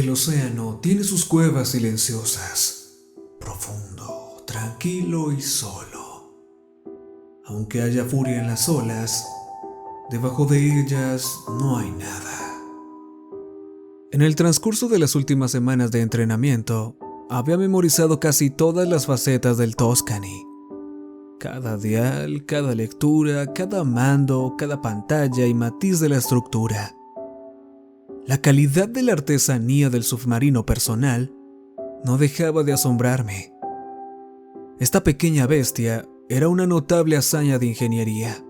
El océano tiene sus cuevas silenciosas, profundo, tranquilo y solo. Aunque haya furia en las olas, debajo de ellas no hay nada. En el transcurso de las últimas semanas de entrenamiento, había memorizado casi todas las facetas del Tuscany. Cada dial, cada lectura, cada mando, cada pantalla y matiz de la estructura. La calidad de la artesanía del submarino personal no dejaba de asombrarme. Esta pequeña bestia era una notable hazaña de ingeniería,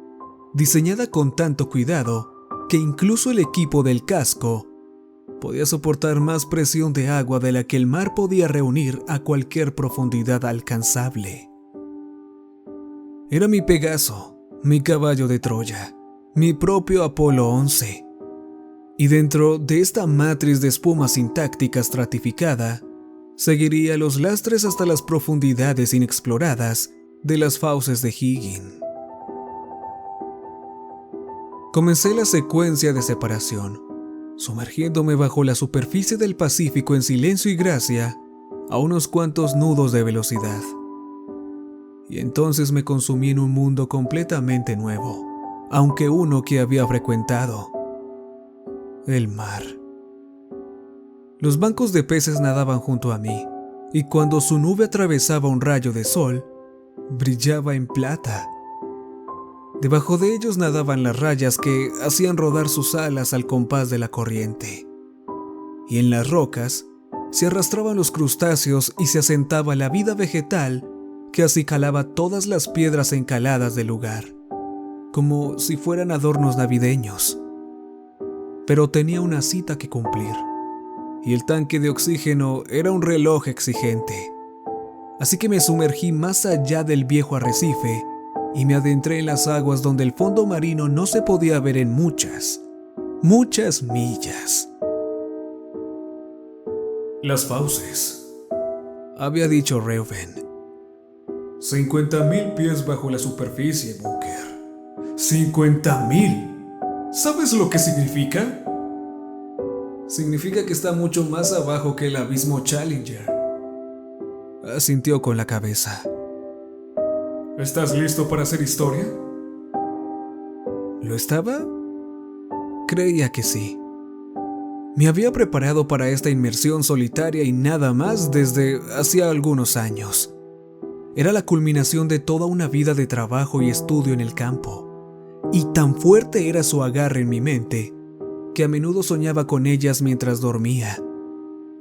diseñada con tanto cuidado que incluso el equipo del casco podía soportar más presión de agua de la que el mar podía reunir a cualquier profundidad alcanzable. Era mi Pegaso, mi caballo de Troya, mi propio Apolo 11. Y dentro de esta matriz de espuma sintáctica estratificada, seguiría los lastres hasta las profundidades inexploradas de las fauces de Higgin. Comencé la secuencia de separación, sumergiéndome bajo la superficie del Pacífico en silencio y gracia a unos cuantos nudos de velocidad. Y entonces me consumí en un mundo completamente nuevo, aunque uno que había frecuentado: el mar. Los bancos de peces nadaban junto a mí, y cuando su nube atravesaba un rayo de sol, brillaba en plata. Debajo de ellos nadaban las rayas que hacían rodar sus alas al compás de la corriente. Y en las rocas se arrastraban los crustáceos y se asentaba la vida vegetal que acicalaba todas las piedras encaladas del lugar, como si fueran adornos navideños. Pero tenía una cita que cumplir, y el tanque de oxígeno era un reloj exigente. Así que me sumergí más allá del viejo arrecife y me adentré en las aguas donde el fondo marino no se podía ver en muchas millas. Las fauces, había dicho Reuben. 50,000 pies bajo la superficie, Booker. 50,000. ¿Sabes lo que significa? Significa que está mucho más abajo que el abismo Challenger. Asintió con la cabeza. ¿Estás listo para hacer historia? ¿Lo estaba? Creía que sí. Me había preparado para esta inmersión solitaria y nada más desde hacía algunos años. Era la culminación de toda una vida de trabajo y estudio en el campo. Y tan fuerte era su agarre en mi mente que a menudo soñaba con ellas mientras dormía,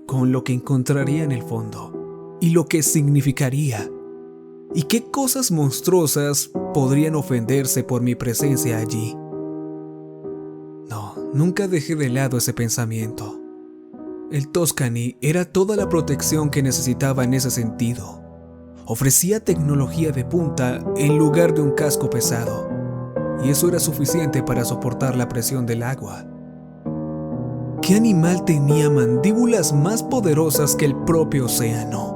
con lo que encontraría en el fondo y lo que significaría, y qué cosas monstruosas podrían ofenderse por mi presencia allí. No, nunca dejé de lado ese pensamiento. El Tuscany era toda la protección que necesitaba en ese sentido. Ofrecía tecnología de punta en lugar de un casco pesado, y eso era suficiente para soportar la presión del agua. ¿Qué animal tenía mandíbulas más poderosas que el propio océano?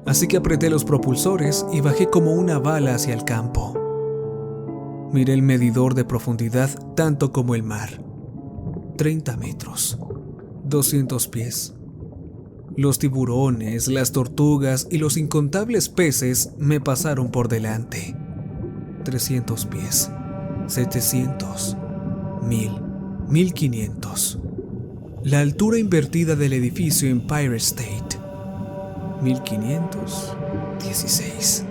Así que apreté los propulsores y bajé como una bala hacia el campo. Miré el medidor de profundidad tanto como el mar. 30 metros, 200 pies. Los tiburones, las tortugas y los incontables peces me pasaron por delante. 300 pies, 700, 1000, 1500. La altura invertida del edificio Empire State. 1516.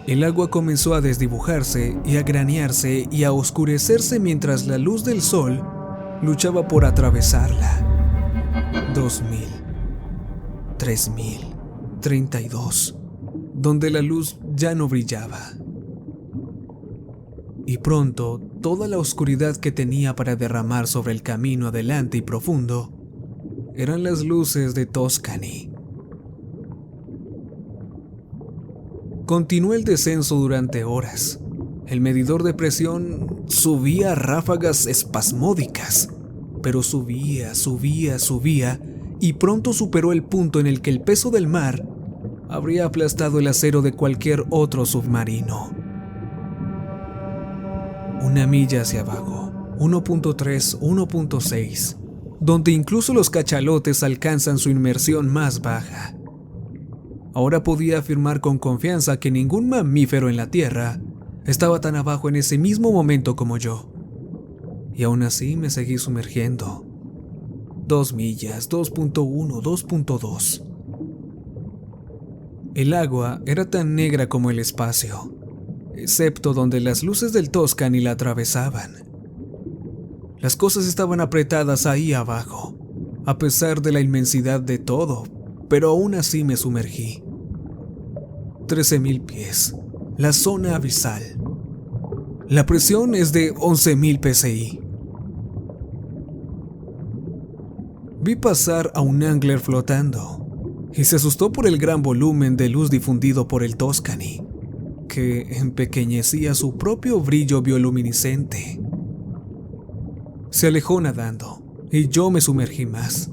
El agua comenzó a desdibujarse y a granearse y a oscurecerse mientras la luz del sol luchaba por atravesarla. 2000, 3000, 32, donde la luz ya no brillaba. Y pronto, toda la oscuridad que tenía para derramar sobre el camino adelante y profundo eran las luces de Tuscany. Continué el descenso durante horas. El medidor de presión subía a ráfagas espasmódicas, pero subía y pronto superó el punto en el que el peso del mar habría aplastado el acero de cualquier otro submarino. 1 milla hacia abajo, 1.3, 1.6, donde incluso los cachalotes alcanzan su inmersión más baja. Ahora podía afirmar con confianza que ningún mamífero en la Tierra estaba tan abajo en ese mismo momento como yo. Y aún así me seguí sumergiendo. 2 millas, 2.1, 2.2. El agua era tan negra como el espacio, excepto donde las luces del Tuscany la atravesaban. Las cosas estaban apretadas ahí abajo, a pesar de la inmensidad de todo, pero aún así me sumergí. 13,000 pies, la zona abisal. La presión es de 11,000 psi. Vi pasar a un angler flotando y se asustó por el gran volumen de luz difundido por el Tuscany, que empequeñecía su propio brillo bioluminiscente. Se alejó nadando y yo me sumergí más.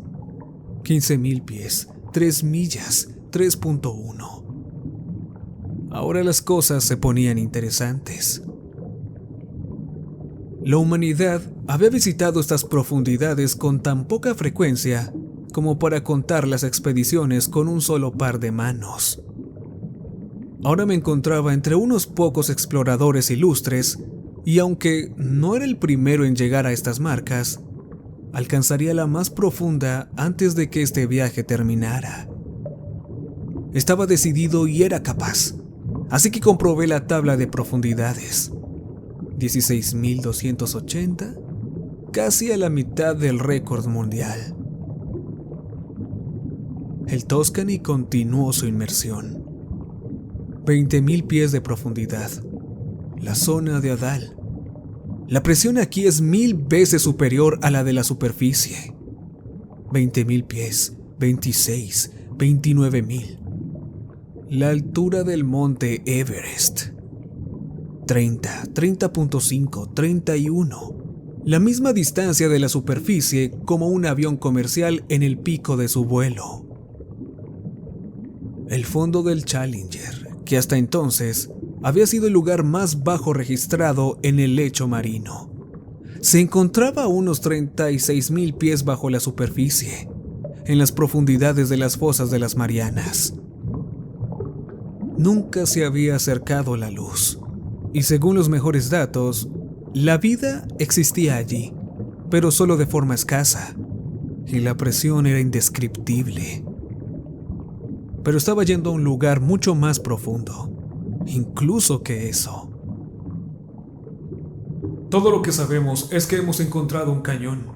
15,000 pies, 3 millas, 3.1. Ahora las cosas se ponían interesantes. La humanidad había visitado estas profundidades con tan poca frecuencia como para contar las expediciones con un solo par de manos. Ahora me encontraba entre unos pocos exploradores ilustres y aunque no era el primero en llegar a estas marcas, alcanzaría la más profunda antes de que este viaje terminara. Estaba decidido y era capaz, así que comprobé la tabla de profundidades. 16,280, casi a la mitad del récord mundial. El Tuscany continuó su inmersión. 20,000 pies de profundidad, la zona de Hadal. La presión aquí es 1000 veces superior a la de la superficie. 20,000 pies, 26, 29,000. La altura del monte Everest. 30, 30.5, 31. La misma distancia de la superficie como un avión comercial en el pico de su vuelo. El fondo del Challenger, que hasta entonces había sido el lugar más bajo registrado en el lecho marino, se encontraba a unos 36,000 pies bajo la superficie, en las profundidades de las fosas de las Marianas. Nunca se había acercado la luz, y según los mejores datos, la vida existía allí, pero solo de forma escasa, y la presión era indescriptible. Pero estaba yendo a un lugar mucho más profundo, incluso que eso. Todo lo que sabemos es que hemos encontrado un cañón,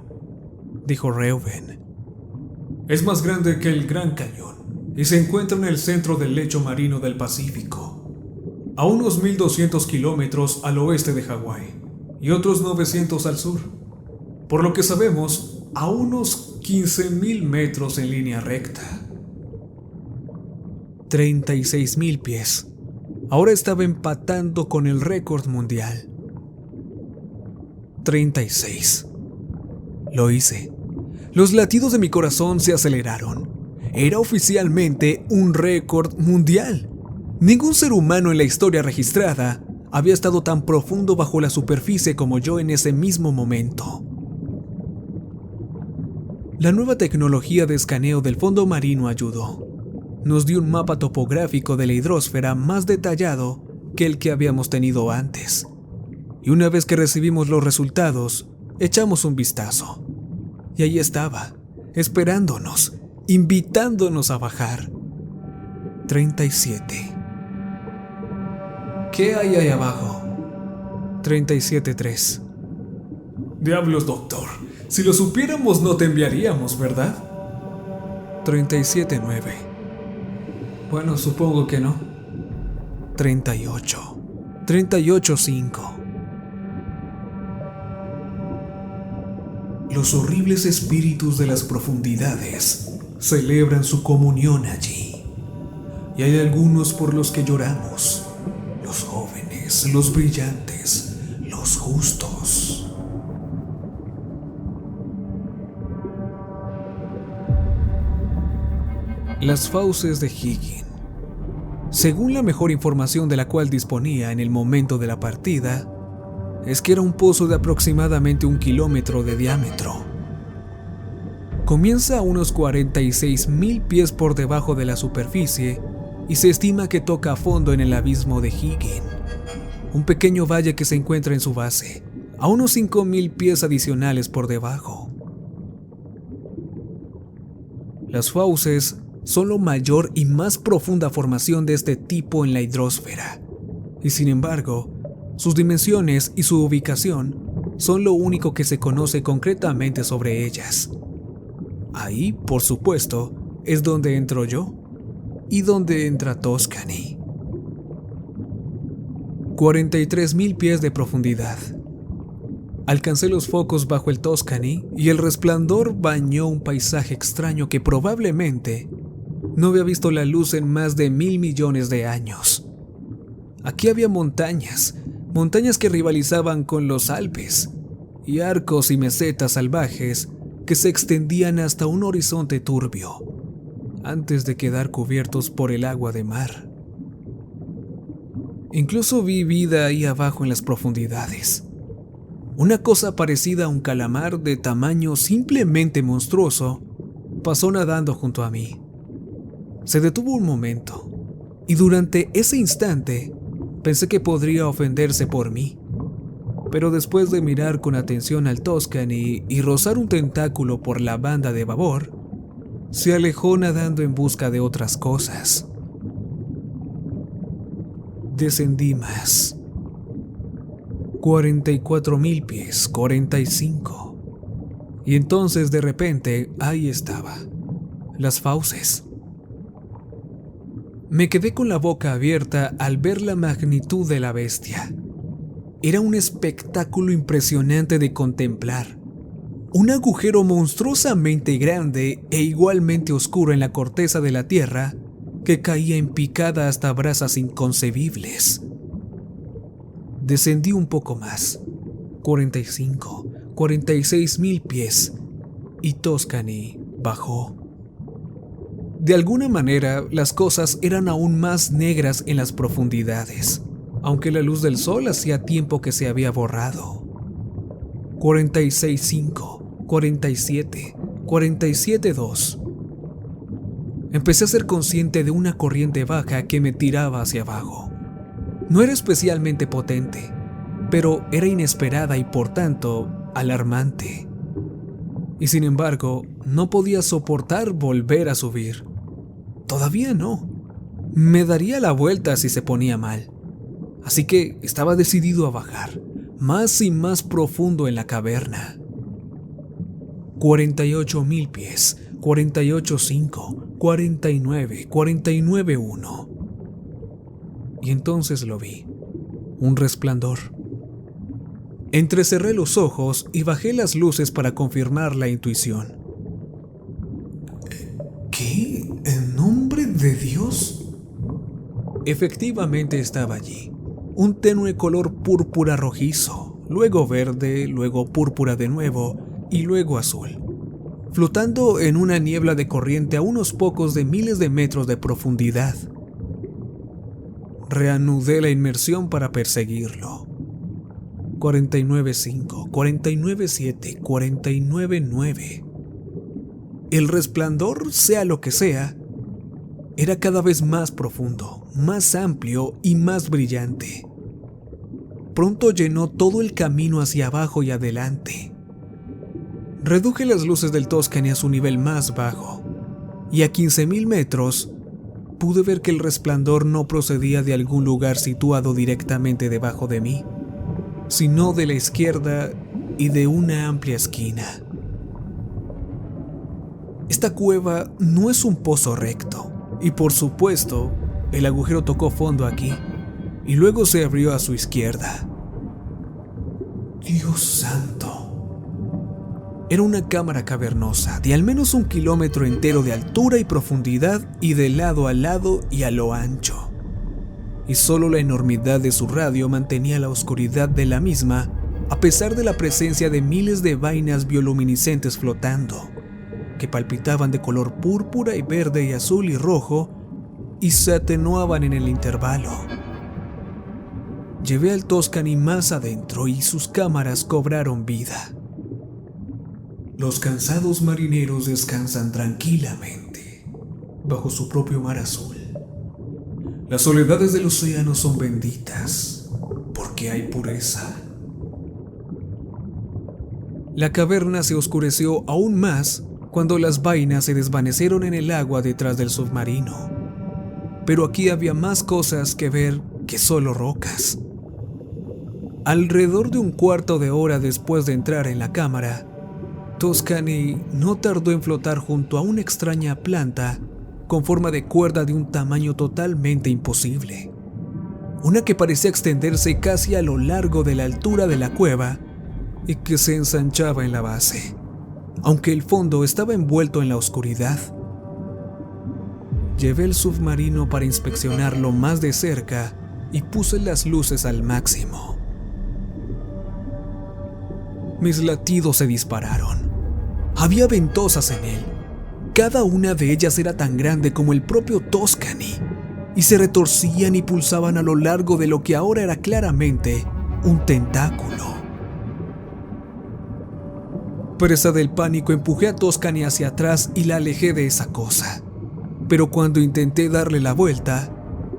dijo Reuben. Es más grande que el Gran Cañón y se encuentra en el centro del lecho marino del Pacífico, a unos 1,200 kilómetros al oeste de Hawái y otros 900 al sur. Por lo que sabemos, a unos 15,000 metros en línea recta. 36,000 pies. Ahora estaba empatando con el récord mundial. 36. Lo hice. Los latidos de mi corazón se aceleraron. Era oficialmente un récord mundial. Ningún ser humano en la historia registrada había estado tan profundo bajo la superficie como yo en ese mismo momento. La nueva tecnología de escaneo del fondo marino ayudó. Nos dio un mapa topográfico de la hidrosfera más detallado que el que habíamos tenido antes. Y una vez que recibimos los resultados, echamos un vistazo. Y ahí estaba, esperándonos, invitándonos a bajar. 37. ¿Qué hay ahí abajo? 37,3. Diablos, doctor. Si lo supiéramos no te enviaríamos, ¿verdad? 37,9. Bueno, supongo que no. 38. 38,5. Los horribles espíritus de las profundidades celebran su comunión allí. Y hay algunos por los que lloramos. Los jóvenes, los brillantes, los justos. Las fauces de Higgin. Según la mejor información de la cual disponía en el momento de la partida, es que era un pozo de aproximadamente 1 kilómetro de diámetro. Comienza a unos 46,000 pies por debajo de la superficie y se estima que toca a fondo en el abismo de Higgin, un pequeño valle que se encuentra en su base, a unos 5,000 pies adicionales por debajo. Las fauces son la mayor y más profunda formación de este tipo en la hidrosfera, y sin embargo, sus dimensiones y su ubicación son lo único que se conoce concretamente sobre ellas. Ahí, por supuesto, es donde entro yo y donde entra Tuscany. 43,000 pies de profundidad. Alcancé los focos bajo el Tuscany y el resplandor bañó un paisaje extraño que probablemente no había visto la luz en más de 1,000 millones de años. Aquí había montañas que rivalizaban con los Alpes, y arcos y mesetas salvajes que se extendían hasta un horizonte turbio, antes de quedar cubiertos por el agua de mar. Incluso vi vida ahí abajo en las profundidades. Una cosa parecida a un calamar de tamaño simplemente monstruoso pasó nadando junto a mí. Se detuvo un momento, y durante ese instante pensé que podría ofenderse por mí. Pero después de mirar con atención al Tuscany y rozar un tentáculo por la banda de babor, se alejó nadando en busca de otras cosas. Descendí más. 44,000 pies, 45. Y entonces de repente ahí estaba, las fauces. Me quedé con la boca abierta al ver la magnitud de la bestia. Era un espectáculo impresionante de contemplar. Un agujero monstruosamente grande e igualmente oscuro en la corteza de la tierra que caía en picada hasta brasas inconcebibles. Descendí un poco más, 45, 46,000 pies, y Tuscany bajó. De alguna manera, las cosas eran aún más negras en las profundidades, aunque la luz del sol hacía tiempo que se había borrado. 46,5, 47, 47,2. Empecé a ser consciente de una corriente baja que me tiraba hacia abajo. No era especialmente potente, pero era inesperada y por tanto alarmante. Y sin embargo, no podía soportar volver a subir. Todavía no. Me daría la vuelta si se ponía mal. Así que estaba decidido a bajar, más y más profundo en la caverna. 48,000 pies, 48,5, 49, 49,1. Y entonces lo vi, un resplandor. Entrecerré los ojos y bajé las luces para confirmar la intuición. ¿Qué? ¿En nombre de Dios? Efectivamente estaba allí, un tenue color púrpura rojizo, luego verde, luego púrpura de nuevo y luego azul, flotando en una niebla de corriente a unos pocos de miles de metros de profundidad. Reanudé la inmersión para perseguirlo. 49,5, 49,7, 49,9. El resplandor, sea lo que sea, era cada vez más profundo, más amplio y más brillante. Pronto llenó todo el camino hacia abajo y adelante. Reduje las luces del Tuscany a su nivel más bajo, y a 15,000 metros pude ver que el resplandor no procedía de algún lugar situado directamente debajo de mí, sino de la izquierda y de una amplia esquina. Esta cueva no es un pozo recto, y por supuesto, el agujero tocó fondo aquí, y luego se abrió a su izquierda. Dios santo. Era una cámara cavernosa de al menos 1 kilómetro entero de altura y profundidad y de lado a lado y a lo ancho. Y solo la enormidad de su radio mantenía la oscuridad de la misma a pesar de la presencia de miles de vainas bioluminiscentes flotando, que palpitaban de color púrpura y verde y azul y rojo y se atenuaban en el intervalo. Llevé al Tuscany más adentro y sus cámaras cobraron vida. los cansados marineros descansan tranquilamente bajo su propio mar azul. Las soledades del océano son benditas porque hay pureza. La caverna se oscureció aún más cuando las vainas se desvanecieron en el agua detrás del submarino. Pero aquí había más cosas que ver que solo rocas. Alrededor de un cuarto de hora después de entrar en la cámara, Toscani no tardó en flotar junto a una extraña planta con forma de cuerda de un tamaño totalmente imposible. Una que parecía extenderse casi a lo largo de la altura de la cueva y que se ensanchaba en la base, aunque el fondo estaba envuelto en la oscuridad. Llevé el submarino para inspeccionarlo más de cerca y puse las luces al máximo. Mis latidos se dispararon. Había ventosas en él. Cada una de ellas era tan grande como el propio Toscani y se retorcían y pulsaban a lo largo de lo que ahora era claramente un tentáculo. Presa del pánico, empujé a Toscani hacia atrás y la alejé de esa cosa. Pero cuando intenté darle la vuelta,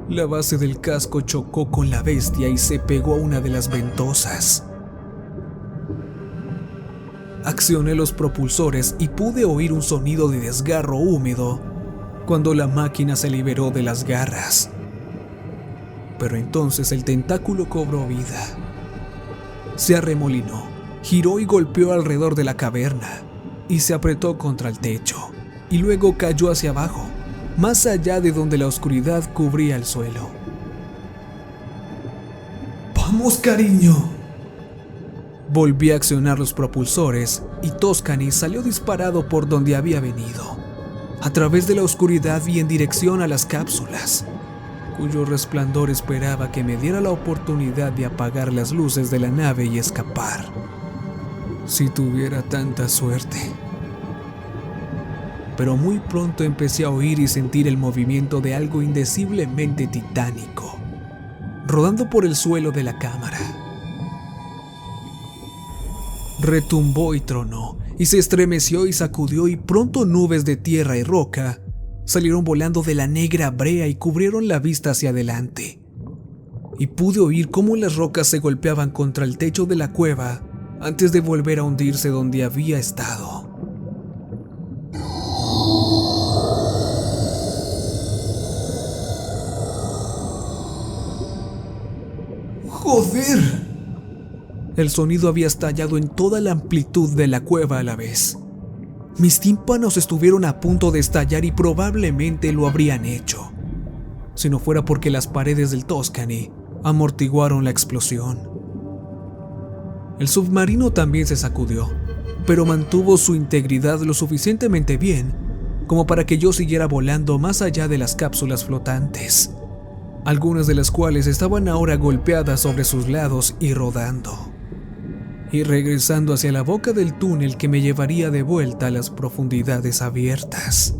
la base del casco chocó con la bestia y se pegó a una de las ventosas. Accioné los propulsores y pude oír un sonido de desgarro húmedo cuando la máquina se liberó de las garras. Pero entonces el tentáculo cobró vida. Se arremolinó, giró y golpeó alrededor de la caverna y se apretó contra el techo y luego cayó hacia abajo, más allá de donde la oscuridad cubría el suelo. ¡Vamos, cariño! Volví a accionar los propulsores y Toscani salió disparado por donde había venido, a través de la oscuridad y en dirección a las cápsulas, cuyo resplandor esperaba que me diera la oportunidad de apagar las luces de la nave y escapar. Si tuviera tanta suerte. Pero muy pronto empecé a oír y sentir el movimiento de algo indeciblemente titánico, rodando por el suelo de la cámara. Retumbó y tronó, y se estremeció y sacudió, y pronto nubes de tierra y roca salieron volando de la negra brea y cubrieron la vista hacia adelante. Y pude oír cómo las rocas se golpeaban contra el techo de la cueva antes de volver a hundirse donde había estado. ¡Joder! El sonido había estallado en toda la amplitud de la cueva a la vez. Mis tímpanos estuvieron a punto de estallar y probablemente lo habrían hecho, si no fuera porque las paredes del Toscani amortiguaron la explosión. El submarino también se sacudió, pero mantuvo su integridad lo suficientemente bien como para que yo siguiera volando más allá de las cápsulas flotantes, algunas de las cuales estaban ahora golpeadas sobre sus lados y rodando, y regresando hacia la boca del túnel que me llevaría de vuelta a las profundidades abiertas.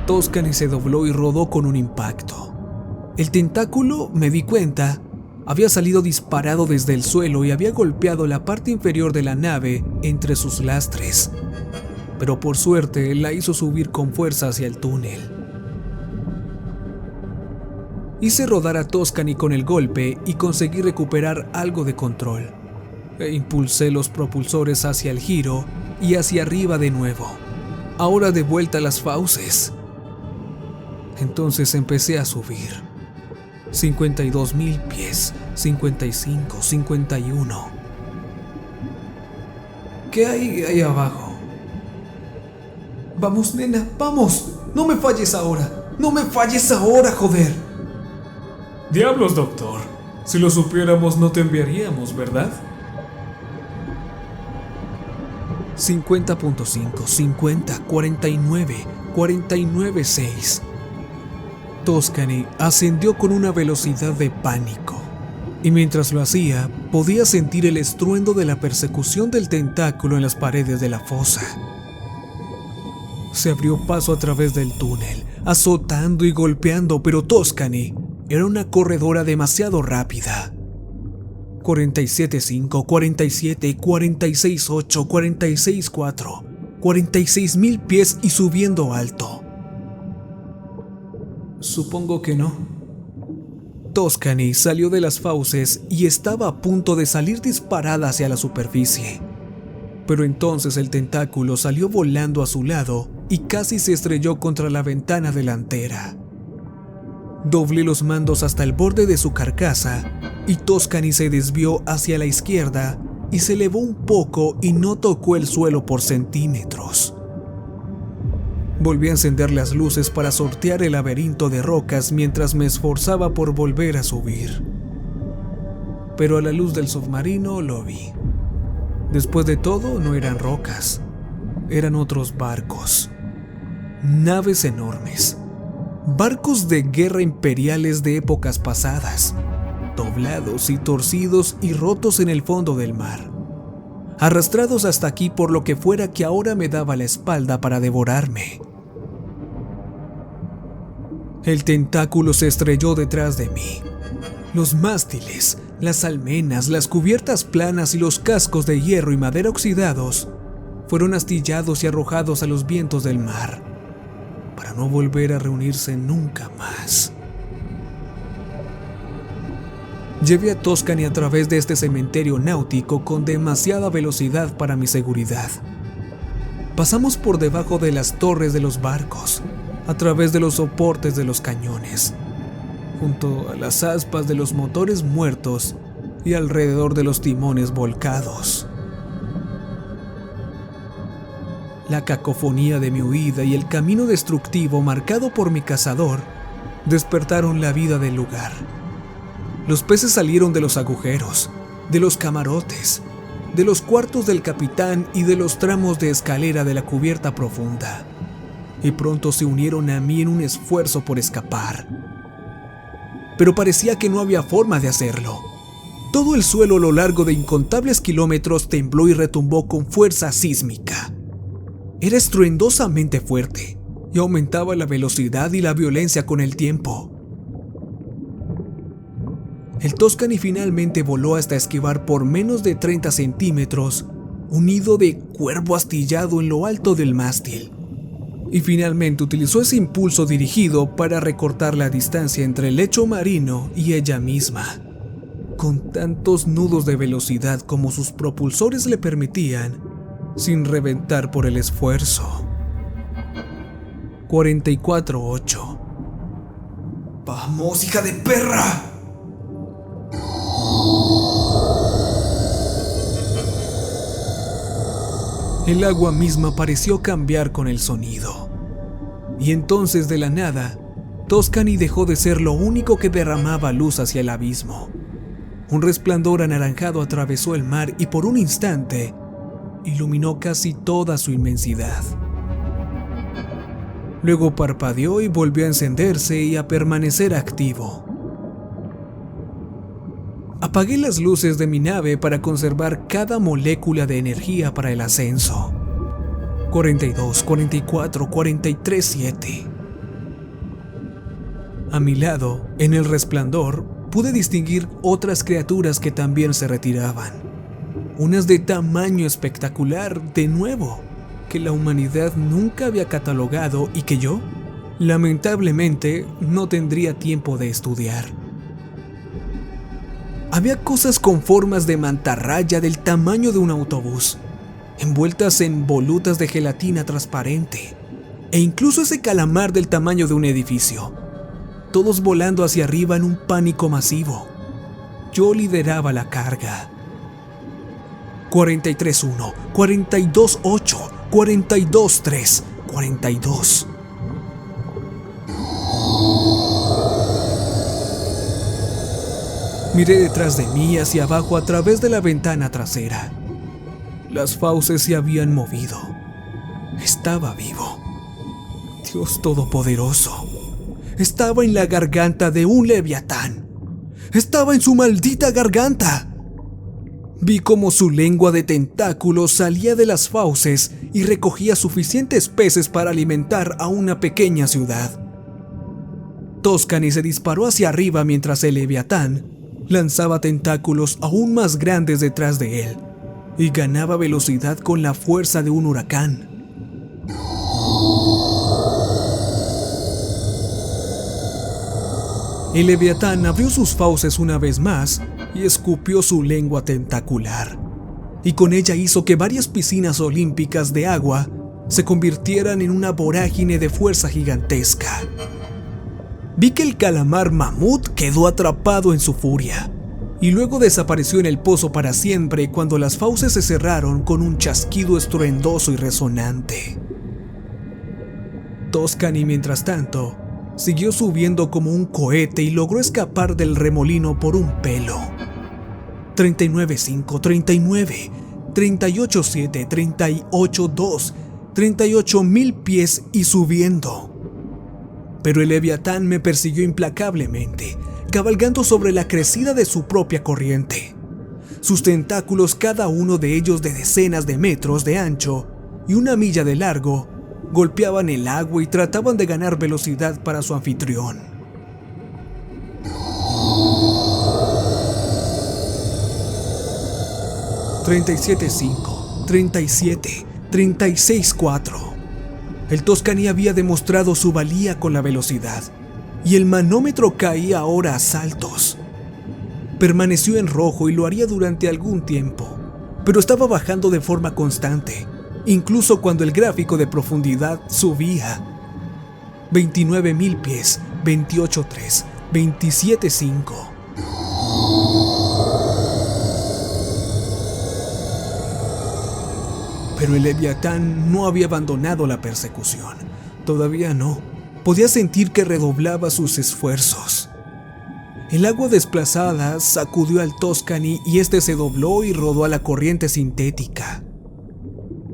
Toscani se dobló y rodó con un impacto. El tentáculo, me di cuenta, había salido disparado desde el suelo y había golpeado la parte inferior de la nave entre sus lastres, pero por suerte la hizo subir con fuerza hacia el túnel. Hice rodar a Toscani con el golpe y conseguí recuperar algo de control. Impulsé los propulsores hacia el giro y hacia arriba de nuevo, ahora de vuelta a las fauces. Entonces empecé a subir. 52,000 pies, 55, 51. ¿Qué hay ahí abajo? Vamos, nena, vamos. No me falles ahora. No me falles ahora, joder. Diablos, doctor. Si lo supiéramos no te enviaríamos, ¿verdad? 50.5, 50, 49, 49.6. Toscani ascendió con una velocidad de pánico, y mientras lo hacía, podía sentir el estruendo de la persecución del tentáculo en las paredes de la fosa. Se abrió paso a través del túnel, azotando y golpeando, pero Toscani era una corredora demasiado rápida. 47.5, 47, 46.8, 46.4, 46,000 pies y subiendo alto. Supongo que no. Tuscany salió de las fauces y estaba a punto de salir disparada hacia la superficie. Pero entonces el tentáculo salió volando a su lado y casi se estrelló contra la ventana delantera. Doblé los mandos hasta el borde de su carcasa y Tuscany se desvió hacia la izquierda y se elevó un poco y no tocó el suelo por centímetros. Volví a encender las luces para sortear el laberinto de rocas mientras me esforzaba por volver a subir. Pero a la luz del submarino lo vi. Después de todo, no eran rocas, eran otros barcos. Naves enormes. Barcos de guerra imperiales de épocas pasadas, doblados y torcidos y rotos en el fondo del mar, arrastrados hasta aquí por lo que fuera que ahora me daba la espalda para devorarme. El tentáculo se estrelló detrás de mí. Los mástiles, las almenas, las cubiertas planas y los cascos de hierro y madera oxidados fueron astillados y arrojados a los vientos del mar, para no volver a reunirse nunca más. Llevé a Tuscany a través de este cementerio náutico con demasiada velocidad para mi seguridad. Pasamos por debajo de las torres de los barcos, a través de los soportes de los cañones, junto a las aspas de los motores muertos y alrededor de los timones volcados. La cacofonía de mi huida y el camino destructivo marcado por mi cazador despertaron la vida del lugar. Los peces salieron de los agujeros, de los camarotes, de los cuartos del capitán y de los tramos de escalera de la cubierta profunda, y pronto se unieron a mí en un esfuerzo por escapar. Pero parecía que no había forma de hacerlo. Todo el suelo a lo largo de incontables kilómetros tembló y retumbó con fuerza sísmica. Era estruendosamente fuerte y aumentaba la velocidad y la violencia con el tiempo. El Tuscany finalmente voló hasta esquivar por menos de 30 centímetros un nido de cuervo astillado en lo alto del mástil, y finalmente utilizó ese impulso dirigido para recortar la distancia entre el lecho marino y ella misma, con tantos nudos de velocidad como sus propulsores le permitían, sin reventar por el esfuerzo. 44.8. ¡Vamos, hija de perra! El agua misma pareció cambiar con el sonido. Y entonces, de la nada, Tuscany dejó de ser lo único que derramaba luz hacia el abismo. Un resplandor anaranjado atravesó el mar y por un instante iluminó casi toda su inmensidad. Luego parpadeó y volvió a encenderse y a permanecer activo. Apagué las luces de mi nave para conservar cada molécula de energía para el ascenso. 42, 44, 43.7. A mi lado, en el resplandor, pude distinguir otras criaturas que también se retiraban. Unas de tamaño espectacular, de nuevo, que la humanidad nunca había catalogado y que yo, lamentablemente, no tendría tiempo de estudiar. Había cosas con formas de mantarraya del tamaño de un autobús, envueltas en volutas de gelatina transparente, e incluso ese calamar del tamaño de un edificio, todos volando hacia arriba en un pánico masivo. Yo lideraba la carga. 43.1, 42.8, 42.3, 42. Miré detrás de mí hacia abajo a través de la ventana trasera. Las fauces se habían movido. Estaba vivo. Dios Todopoderoso. Estaba en la garganta de un leviatán. Estaba en su maldita garganta. Vi cómo su lengua de tentáculos salía de las fauces y recogía suficientes peces para alimentar a una pequeña ciudad. Tuscany se disparó hacia arriba mientras el leviatán lanzaba tentáculos aún más grandes detrás de él y ganaba velocidad con la fuerza de un huracán. El leviatán abrió sus fauces una vez más y escupió su lengua tentacular, y con ella hizo que varias piscinas olímpicas de agua se convirtieran en una vorágine de fuerza gigantesca. Vi que el calamar mamut quedó atrapado en su furia, y luego desapareció en el pozo para siempre cuando las fauces se cerraron con un chasquido estruendoso y resonante. Toscani, mientras tanto, siguió subiendo como un cohete y logró escapar del remolino por un pelo. 39.5, 39, 38.7, 38.2, 38.000 pies y subiendo. Pero el leviatán me persiguió implacablemente, cabalgando sobre la crecida de su propia corriente. Sus tentáculos, cada uno de ellos de decenas de metros de ancho y 1 milla de largo, golpeaban el agua y trataban de ganar velocidad para su anfitrión. «37.5, 37, 36.4». El Toscani había demostrado su valía con la velocidad, y el manómetro caía ahora a saltos. Permaneció en rojo y lo haría durante algún tiempo, pero estaba bajando de forma constante, incluso cuando el gráfico de profundidad subía. 29.000 pies, 28.3, 27.5. Pero el leviatán no había abandonado la persecución. Todavía no. Podía sentir que redoblaba sus esfuerzos. El agua desplazada sacudió al Toscani y este se dobló y rodó a la corriente sintética.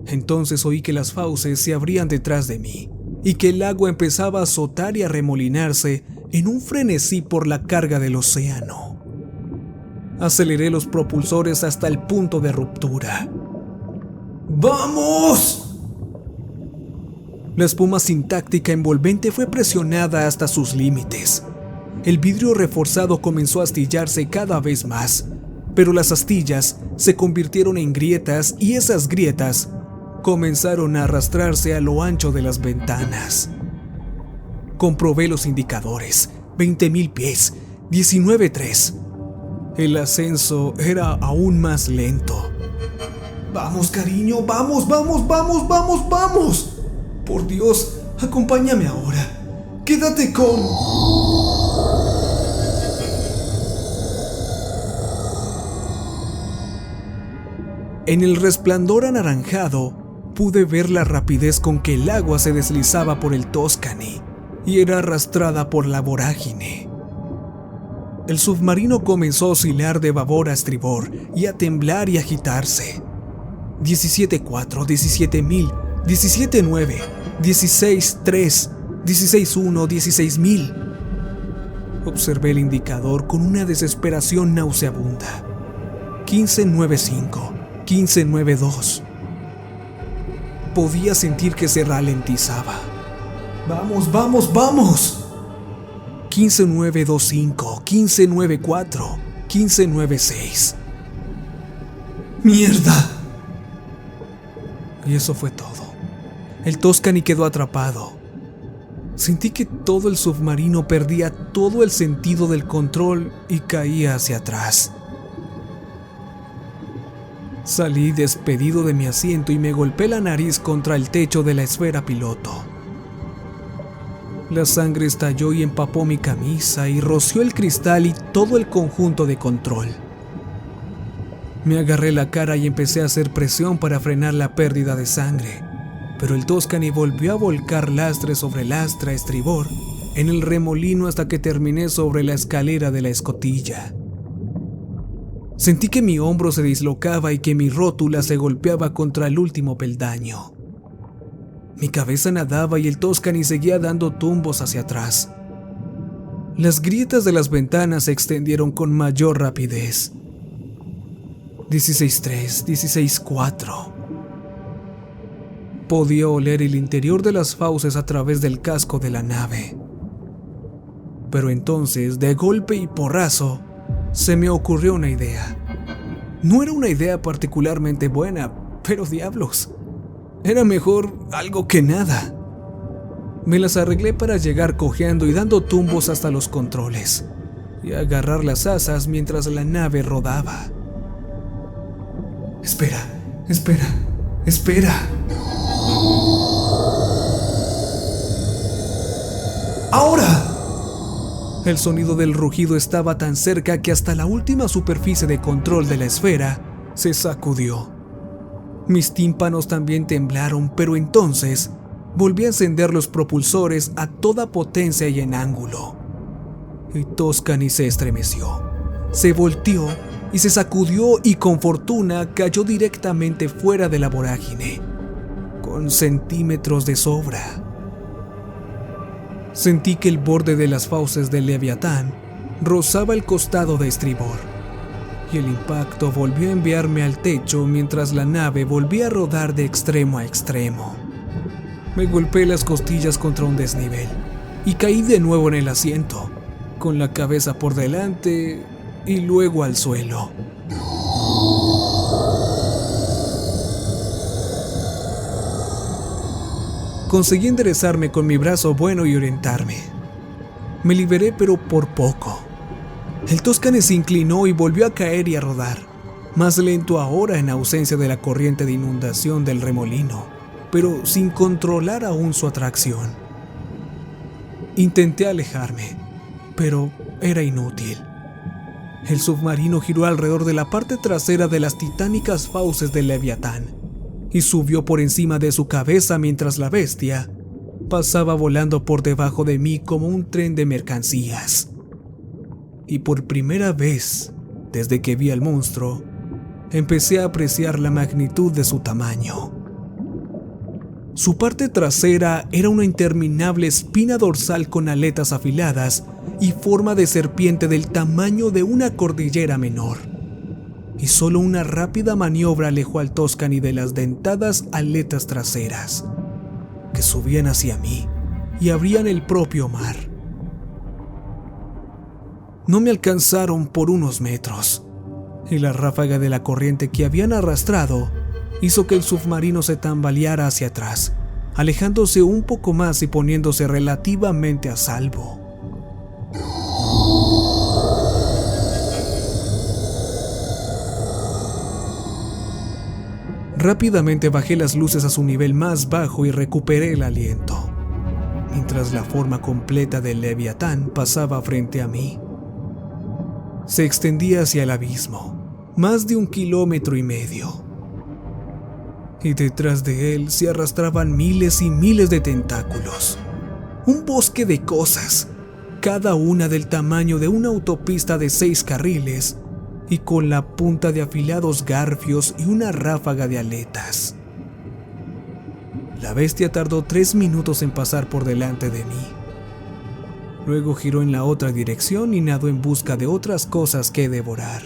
Entonces oí que las fauces se abrían detrás de mí y que el agua empezaba a azotar y a remolinarse en un frenesí por la carga del océano. Aceleré los propulsores hasta el punto de ruptura. ¡Vamos! La espuma sintáctica envolvente fue presionada hasta sus límites. El vidrio reforzado comenzó a astillarse cada vez más, pero las astillas se convirtieron en grietas y esas grietas comenzaron a arrastrarse a lo ancho de las ventanas. Comprobé los indicadores. 20.000 pies, 19.3. El ascenso era aún más lento. ¡Vamos, cariño! ¡Vamos, vamos, vamos, vamos, vamos! Por Dios, acompáñame ahora. Quédate con... En el resplandor anaranjado, pude ver la rapidez con que el agua se deslizaba por el Toscani y era arrastrada por la vorágine. El submarino comenzó a oscilar de babor a estribor y a temblar y agitarse. 17.4, 17.000, 17.9, 16.3, 16.1, 16.000. Observé el indicador con una desesperación nauseabunda. 15.95, 15.92. Podía sentir que se ralentizaba. ¡Vamos, vamos, vamos! 15.925, 15.94, 15.96. ¡Mierda! Y eso fue todo. El Toscani quedó atrapado. Sentí que todo el submarino perdía todo el sentido del control y caía hacia atrás. Salí despedido de mi asiento y me golpeé la nariz contra el techo de la esfera piloto. La sangre estalló y empapó mi camisa y roció el cristal y todo el conjunto de control. Me agarré la cara y empecé a hacer presión para frenar la pérdida de sangre, pero el Toscani volvió a volcar lastre sobre lastre a estribor en el remolino hasta que terminé sobre la escalera de la escotilla. Sentí que mi hombro se dislocaba y que mi rótula se golpeaba contra el último peldaño. Mi cabeza nadaba y el Toscani seguía dando tumbos hacia atrás. Las grietas de las ventanas se extendieron con mayor rapidez. 16.3, 16.4. Podía oler el interior de las fauces a través del casco de la nave. Pero entonces, de golpe y porrazo, se me ocurrió una idea. No era una idea particularmente buena, pero diablos, era mejor algo que nada. Me las arreglé para llegar cojeando y dando tumbos hasta los controles y agarrar las asas mientras la nave rodaba. Espera. ¡Ahora! El sonido del rugido estaba tan cerca que hasta la última superficie de control de la esfera se sacudió. Mis tímpanos también temblaron, pero entonces volví a encender los propulsores a toda potencia y en ángulo. Y Toscany se estremeció, se volteó y se sacudió y con fortuna cayó directamente fuera de la vorágine, con centímetros de sobra. Sentí que el borde de las fauces del Leviatán rozaba el costado de estribor, y el impacto volvió a enviarme al techo mientras la nave volvía a rodar de extremo a extremo. Me golpeé las costillas contra un desnivel y caí de nuevo en el asiento, con la cabeza por delante y luego al suelo. Conseguí enderezarme con mi brazo bueno y orientarme. Me liberé, pero por poco. El Toscany se inclinó y volvió a caer y a rodar, más lento ahora en ausencia de la corriente de inundación del remolino, pero sin controlar aún su atracción. Intenté alejarme, pero era inútil. El submarino giró alrededor de la parte trasera de las titánicas fauces del Leviatán y subió por encima de su cabeza mientras la bestia pasaba volando por debajo de mí como un tren de mercancías. Y por primera vez, desde que vi al monstruo, empecé a apreciar la magnitud de su tamaño. Su parte trasera era una interminable espina dorsal con aletas afiladas y forma de serpiente del tamaño de una cordillera menor. Y solo una rápida maniobra alejó al Toscany de las dentadas aletas traseras, que subían hacia mí y abrían el propio mar. No me alcanzaron por unos metros, y la ráfaga de la corriente que habían arrastrado hizo que el submarino se tambaleara hacia atrás, alejándose un poco más y poniéndose relativamente a salvo. Rápidamente bajé las luces a su nivel más bajo y recuperé el aliento, mientras la forma completa del Leviatán pasaba frente a mí. Se extendía hacia el abismo, más de 1,5 kilómetros, y detrás de él se arrastraban miles y miles de tentáculos. Un bosque de cosas, cada una del tamaño de una autopista de 6 carriles, y con la punta de afilados garfios y una ráfaga de aletas. La bestia tardó 3 minutos en pasar por delante de mí. Luego giró en la otra dirección y nadó en busca de otras cosas que devorar.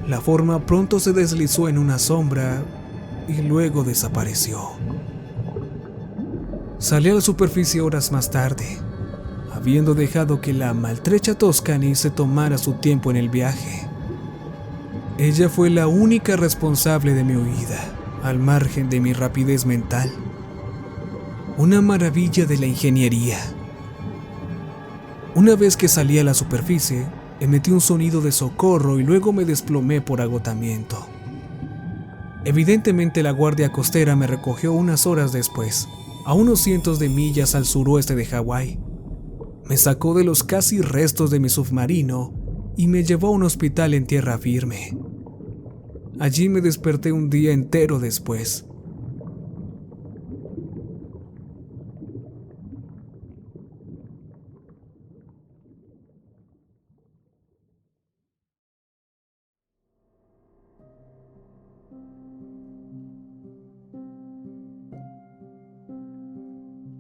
La forma pronto se deslizó en una sombra y luego desapareció. Salí a la superficie horas más tarde, habiendo dejado que la maltrecha Toscany se tomara su tiempo en el viaje. Ella fue la única responsable de mi huida, al margen de mi rapidez mental. Una maravilla de la ingeniería. Una vez que salí a la superficie, emití un sonido de socorro y luego me desplomé por agotamiento. Evidentemente la guardia costera me recogió unas horas después, a unos cientos de millas al suroeste de Hawái. Me sacó de los casi restos de mi submarino y me llevó a un hospital en tierra firme. Allí me desperté un día entero después.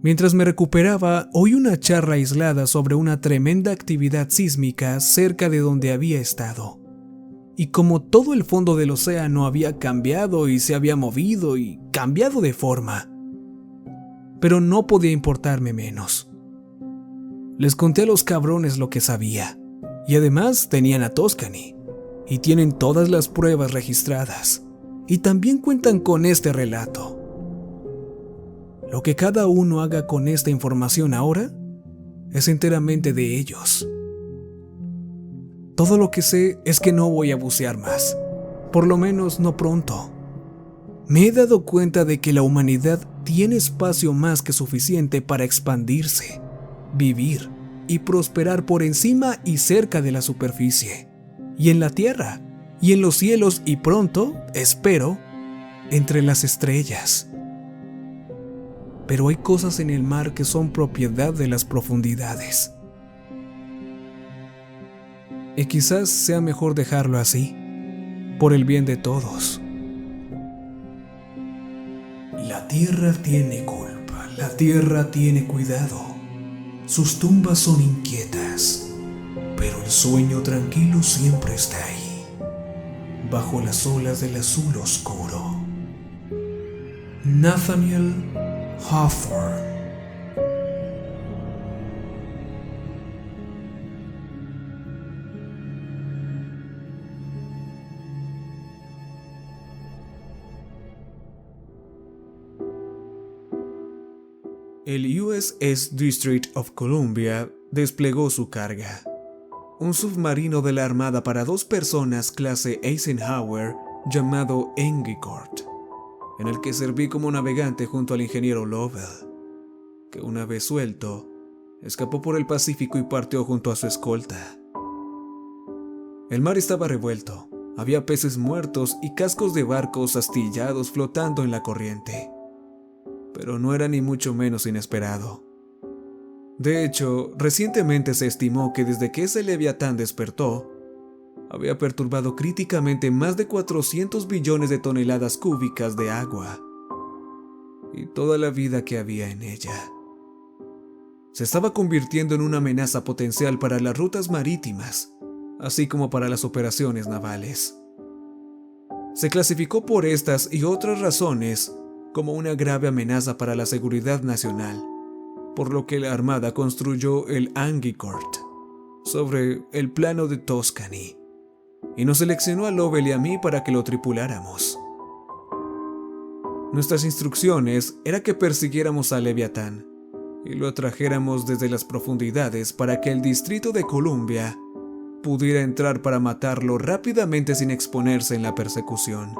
Mientras me recuperaba, oí una charla aislada sobre una tremenda actividad sísmica cerca de donde había estado. Y como todo el fondo del océano había cambiado y se había movido y cambiado de forma. Pero no podía importarme menos. Les conté a los cabrones lo que sabía. Y además tenían a Tuscany. Y tienen todas las pruebas registradas. Y también cuentan con este relato. Lo que cada uno haga con esta información ahora es enteramente de ellos. Todo lo que sé es que no voy a bucear más. Por lo menos no pronto. Me he dado cuenta de que la humanidad tiene espacio más que suficiente para expandirse, vivir y prosperar por encima y cerca de la superficie, y en la tierra, y en los cielos y pronto, espero, entre las estrellas. Pero hay cosas en el mar que son propiedad de las profundidades. Y quizás sea mejor dejarlo así, por el bien de todos. La tierra tiene culpa, la tierra tiene cuidado. Sus tumbas son inquietas, pero el sueño tranquilo siempre está ahí, bajo las olas del azul oscuro. Nathaniel Hawthorne. El USS District of Columbia desplegó su carga. Un submarino de la Armada para 2 personas clase Eisenhower llamado Agincourt, en el que serví como navegante junto al ingeniero Lovell, que una vez suelto, escapó por el Pacífico y partió junto a su escolta. El mar estaba revuelto, había peces muertos y cascos de barcos astillados flotando en la corriente. Pero no era ni mucho menos inesperado. De hecho, recientemente se estimó que desde que ese Leviatán despertó, había perturbado críticamente más de 400 billones de toneladas cúbicas de agua y toda la vida que había en ella. Se estaba convirtiendo en una amenaza potencial para las rutas marítimas, así como para las operaciones navales. Se clasificó por estas y otras razones como una grave amenaza para la seguridad nacional, por lo que la Armada construyó el Agincourt sobre el plano de Tuscany y nos seleccionó a Lovell y a mí para que lo tripuláramos. Nuestras instrucciones era que persiguiéramos a Leviatán y lo atrajéramos desde las profundidades para que el Distrito de Columbia pudiera entrar para matarlo rápidamente sin exponerse en la persecución.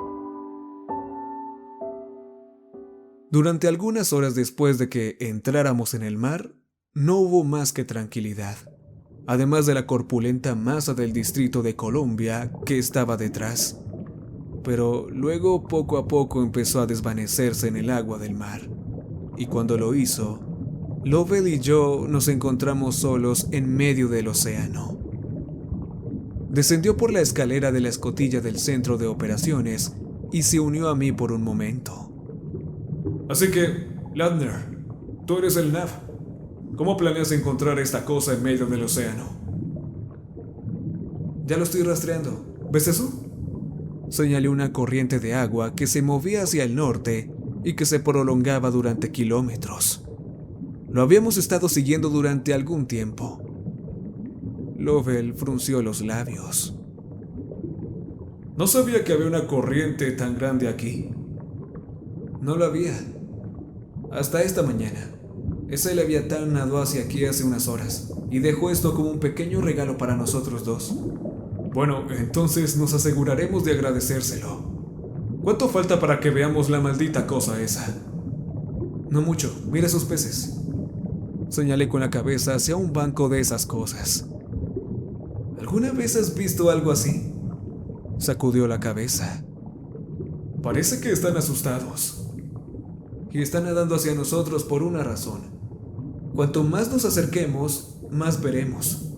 Durante algunas horas después de que entráramos en el mar, no hubo más que tranquilidad, además de la corpulenta masa del Distrito de Columbia que estaba detrás. Pero luego poco a poco empezó a desvanecerse en el agua del mar, y cuando lo hizo, Lovell y yo nos encontramos solos en medio del océano. Descendió por la escalera de la escotilla del centro de operaciones y se unió a mí por un momento. Así que, Ladner, tú eres el NAV. ¿Cómo planeas encontrar esta cosa en medio del océano? Ya lo estoy rastreando. ¿Ves eso? Señalé una corriente de agua que se movía hacia el norte y que se prolongaba durante kilómetros. Lo habíamos estado siguiendo durante algún tiempo. Lovell frunció los labios. No sabía que había una corriente tan grande aquí. No lo había. Hasta esta mañana. Ese Leviatán nadó hacia aquí hace unas horas y dejó esto como un pequeño regalo para nosotros dos. Bueno, entonces nos aseguraremos de agradecérselo. ¿Cuánto falta para que veamos la maldita cosa esa? No mucho, mira esos peces. Señalé con la cabeza hacia un banco de esas cosas. ¿Alguna vez has visto algo así? Sacudió la cabeza. Parece que están asustados. Y están nadando hacia nosotros por una razón. Cuanto más nos acerquemos, más veremos.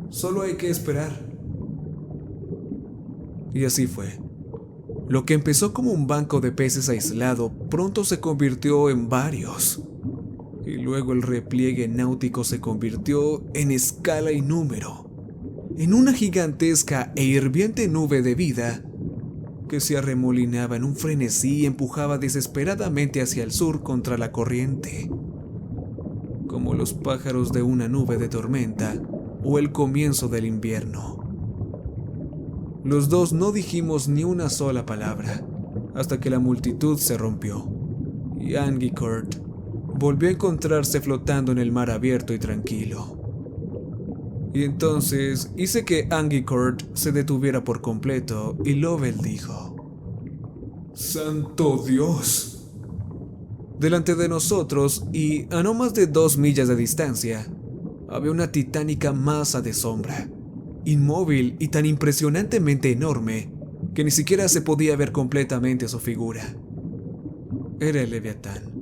Solo hay que esperar. Y así fue. Lo que empezó como un banco de peces aislado pronto se convirtió en varios. Y luego el repliegue náutico se convirtió en escala y número, en una gigantesca e hirviente nube de vida que se arremolinaba en un frenesí y empujaba desesperadamente hacia el sur contra la corriente. como los pájaros de una nube de tormenta o el comienzo del invierno. Los dos no dijimos ni una sola palabra hasta que la multitud se rompió y Agincourt volvió a encontrarse flotando en el mar abierto y tranquilo. Y entonces hice que Agincourt se detuviera por completo y Lovell dijo: ¡Santo Dios! Delante de nosotros y a no más de 2 millas de distancia, había una titánica masa de sombra, inmóvil y tan impresionantemente enorme que ni siquiera se podía ver completamente su figura. Era el Leviatán.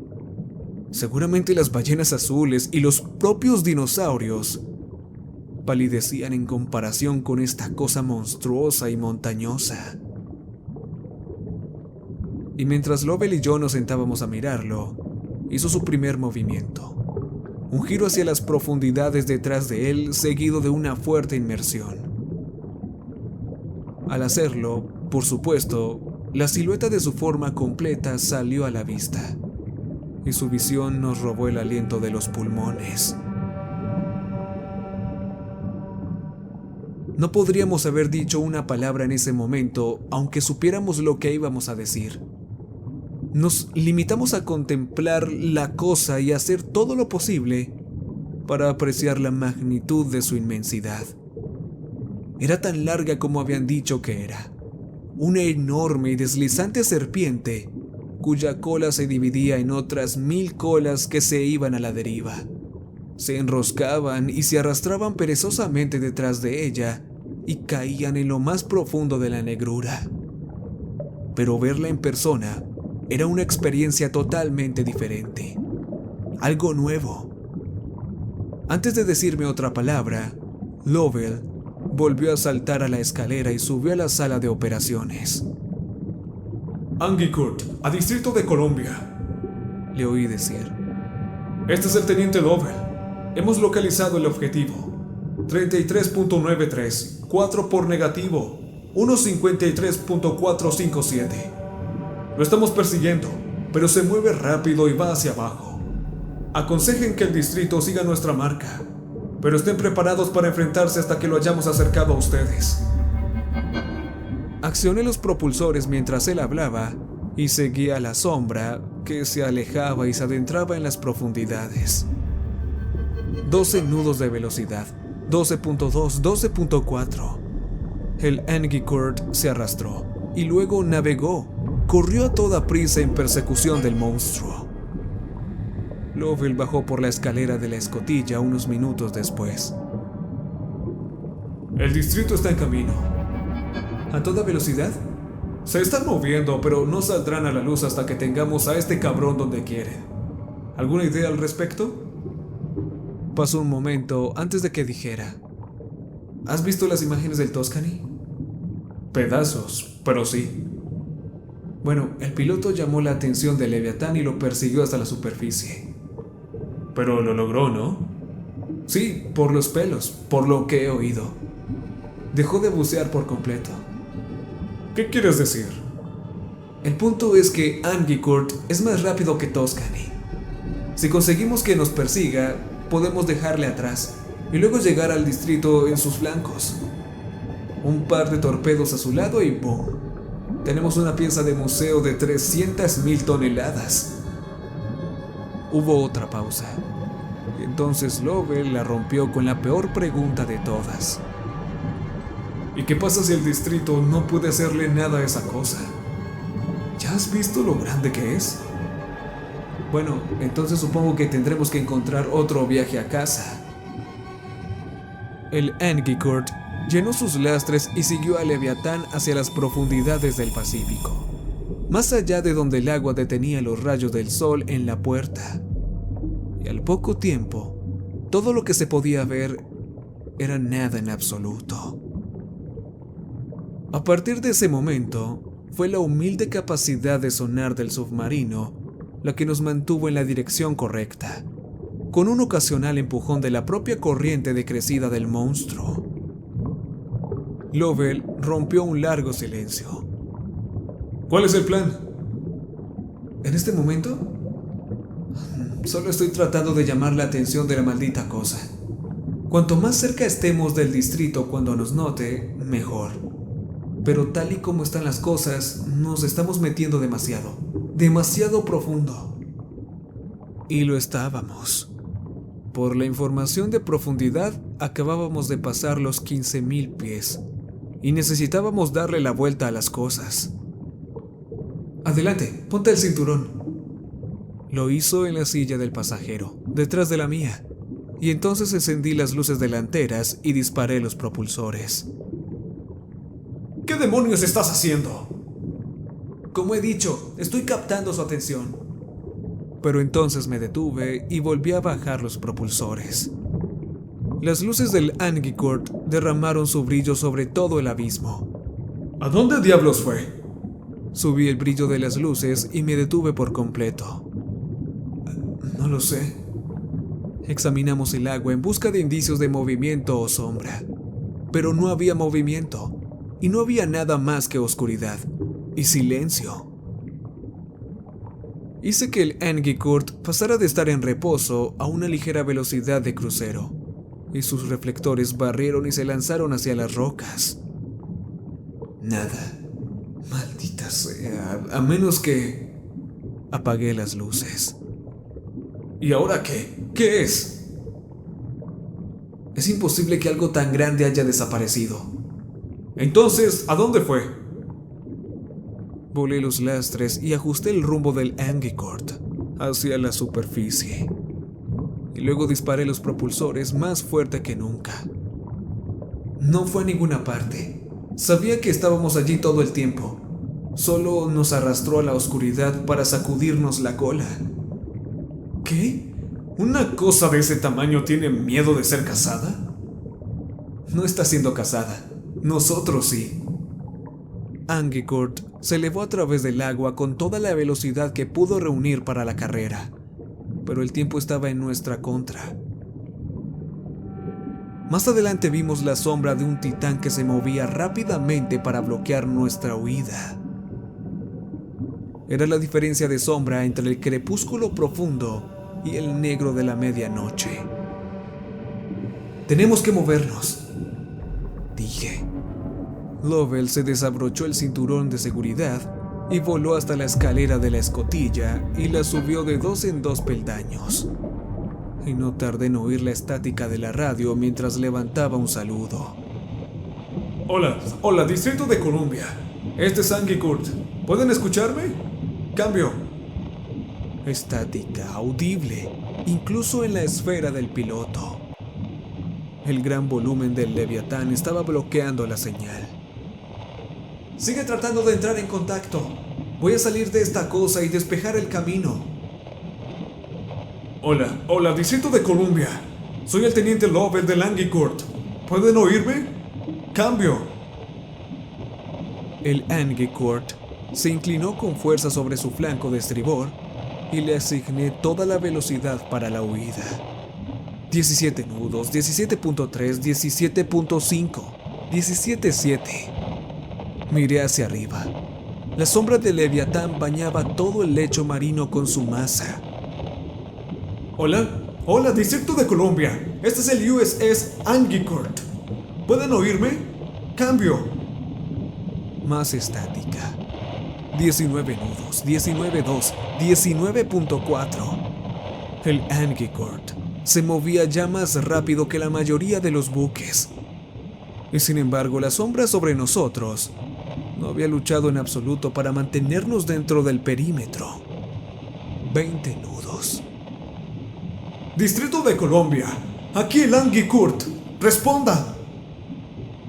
Seguramente las ballenas azules y los propios dinosaurios palidecían en comparación con esta cosa monstruosa y montañosa. Y mientras Lovell y yo nos sentábamos a mirarlo, hizo su primer movimiento. Un giro hacia las profundidades detrás de él, seguido de una fuerte inmersión. Al hacerlo, por supuesto, la silueta de su forma completa salió a la vista, y su visión nos robó el aliento de los pulmones. No podríamos haber dicho una palabra en ese momento, aunque supiéramos lo que íbamos a decir. Nos limitamos a contemplar la cosa y hacer todo lo posible para apreciar la magnitud de su inmensidad. Era tan larga como habían dicho que era. Una enorme y deslizante serpiente cuya cola se dividía en otras 1000 colas que se iban a la deriva. Se enroscaban y se arrastraban perezosamente detrás de ella y caían en lo más profundo de la negrura. Pero verla en persona era una experiencia totalmente diferente. Algo nuevo. Antes de decirme otra palabra, Lovell volvió a saltar a la escalera y subió a la sala de operaciones. Agincourt, a Distrito de Columbia, le oí decir. Este es el teniente Lovell. Hemos localizado el objetivo. 33.93, 4 por negativo, 1.53.457. Lo estamos persiguiendo, pero se mueve rápido y va hacia abajo. Aconsejen que el distrito siga nuestra marca, pero estén preparados para enfrentarse hasta que lo hayamos acercado a ustedes. Accioné los propulsores mientras él hablaba y seguía la sombra que se alejaba y se adentraba en las profundidades. 12 nudos de velocidad, 12.2, 12.4. El Agincourt se arrastró y luego navegó. Corrió a toda prisa en persecución del monstruo. Lovell bajó por la escalera de la escotilla unos minutos después. El distrito está en camino. ¿A toda velocidad? Se están moviendo, pero no saldrán a la luz hasta que tengamos a este cabrón donde quieren. ¿Alguna idea al respecto? Pasó un momento antes de que dijera: ¿Has visto las imágenes del Tuscany? Pedazos, pero sí. Bueno, el piloto llamó la atención del Leviatán y lo persiguió hasta la superficie. Pero lo logró, ¿no? Sí, por los pelos, por lo que he oído. Dejó de bucear por completo. ¿Qué quieres decir? El punto es que Agincourt es más rápido que Tuscany. Si conseguimos que nos persiga, podemos dejarle atrás y luego llegar al distrito en sus flancos. Un par de torpedos a su lado y ¡boom! Tenemos una pieza de museo de 300.000 toneladas. Hubo otra pausa. Y entonces Lovell la rompió con la peor pregunta de todas. ¿Y qué pasa si el distrito no puede hacerle nada a esa cosa? ¿Ya has visto lo grande que es? Bueno, entonces supongo que tendremos que encontrar otro viaje a casa. El Agincourt llenó sus lastres y siguió al Leviatán hacia las profundidades del Pacífico, más allá de donde el agua detenía los rayos del sol en la puerta. Y al poco tiempo, todo lo que se podía ver era nada en absoluto. A partir de ese momento, fue la humilde capacidad de sonar del submarino la que nos mantuvo en la dirección correcta, con un ocasional empujón de la propia corriente decrecida del monstruo. Lovell rompió un largo silencio. ¿Cuál es el plan? En este momento, Solo estoy tratando de llamar la atención de la maldita cosa. Cuanto más cerca estemos del distrito cuando nos note, mejor. Pero tal y como están las cosas, nos estamos metiendo demasiado profundo. Y lo estábamos. Por la información de profundidad, acabábamos de pasar los 15,000 pies y necesitábamos darle la vuelta a las cosas. Adelante, ponte el cinturón. Lo hizo en la silla del pasajero, detrás de la mía, y entonces encendí las luces delanteras y disparé los propulsores. ¿Qué demonios estás haciendo? Como he dicho, estoy captando su atención. Pero entonces me detuve y volví a bajar los propulsores. Las luces del Angkor derramaron su brillo sobre todo el abismo. ¿A dónde diablos fue? Subí el brillo de las luces y me detuve por completo. No lo sé. Examinamos el agua en busca de indicios de movimiento o sombra, pero no había movimiento y no había nada más que oscuridad y silencio. Hice que el Angkor pasara de estar en reposo a una ligera velocidad de crucero, y sus reflectores barrieron y se lanzaron hacia las rocas. Nada. Maldita sea, a menos que... Apagué las luces. ¿Y ahora qué? ¿Qué es? Es imposible que algo tan grande haya desaparecido. Entonces, ¿a dónde fue? Volé los lastres y ajusté el rumbo del Angkor hacia la superficie. Y luego disparé los propulsores más fuerte que nunca. No fue a ninguna parte. Sabía que estábamos allí todo el tiempo. Solo nos arrastró a la oscuridad para sacudirnos la cola. ¿Qué? ¿Una cosa de ese tamaño tiene miedo de ser cazada? No está siendo cazada. Nosotros sí. Angkor se elevó a través del agua con toda la velocidad que pudo reunir para la carrera, pero el tiempo estaba en nuestra contra. Más adelante vimos la sombra de un titán que se movía rápidamente para bloquear nuestra huida. Era la diferencia de sombra entre el crepúsculo profundo y el negro de la medianoche. Tenemos que movernos, dije. Lovell se desabrochó el cinturón de seguridad y voló hasta la escalera de la escotilla y la subió de 2 en 2 peldaños. Y no tardé en oír la estática de la radio mientras levantaba un saludo. Hola, Distrito de Columbia. Este es Angkor. ¿Pueden escucharme? Cambio. Estática, audible, incluso en la esfera del piloto. El gran volumen del Leviatán estaba bloqueando la señal. Sigue tratando de entrar en contacto. Voy a salir de esta cosa y despejar el camino. Hola, Distrito de Columbia. Soy el teniente Lovell del Angkor. ¿Pueden oírme? Cambio. El Angkor se inclinó con fuerza sobre su flanco de estribor y le asigné toda la velocidad para la huida. 17 nudos, 17.3, 17.5, 17.7. Miré hacia arriba. La sombra del Leviatán bañaba todo el lecho marino con su masa. Hola, Distrito de Columbia. Este es el USS Angkor. ¿Pueden oírme? Cambio. Más estática. 19 nudos, 19.2, 19.4. El Angkor se movía ya más rápido que la mayoría de los buques. Y sin embargo, la sombra sobre nosotros no había luchado en absoluto para mantenernos dentro del perímetro. 20 nudos. Distrito de Columbia, aquí el Angkor. Responda.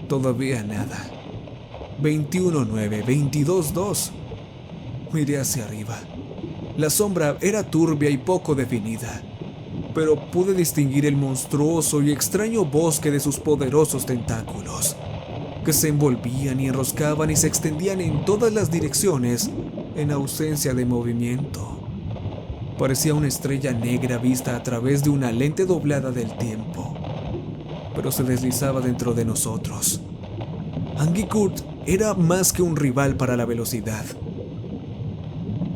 Todavía nada. 21.9, 22.2. Miré hacia arriba. La sombra era turbia y poco definida, pero pude distinguir el monstruoso y extraño bosque de sus poderosos tentáculos, que se envolvían y enroscaban y se extendían en todas las direcciones en ausencia de movimiento. Parecía una estrella negra vista a través de una lente doblada del tiempo, pero se deslizaba dentro de nosotros. Angkor era más que un rival para la velocidad.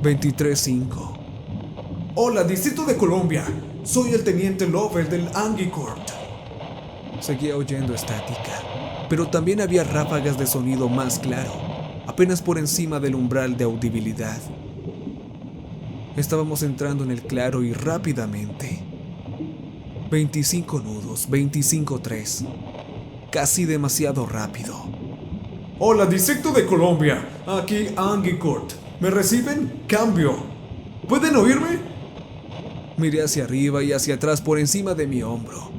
23.5. Hola, Distrito de Colombia. Soy el teniente Lovell del Agincourt. Seguía oyendo estática, pero también había ráfagas de sonido más claro, apenas por encima del umbral de audibilidad. Estábamos entrando en el claro y rápidamente. 25 nudos, 25-3. Casi demasiado rápido. Hola, Distrito de Colombia. Aquí Agincourt. ¿Me reciben? Cambio. ¿Pueden oírme? Miré hacia arriba y hacia atrás por encima de mi hombro.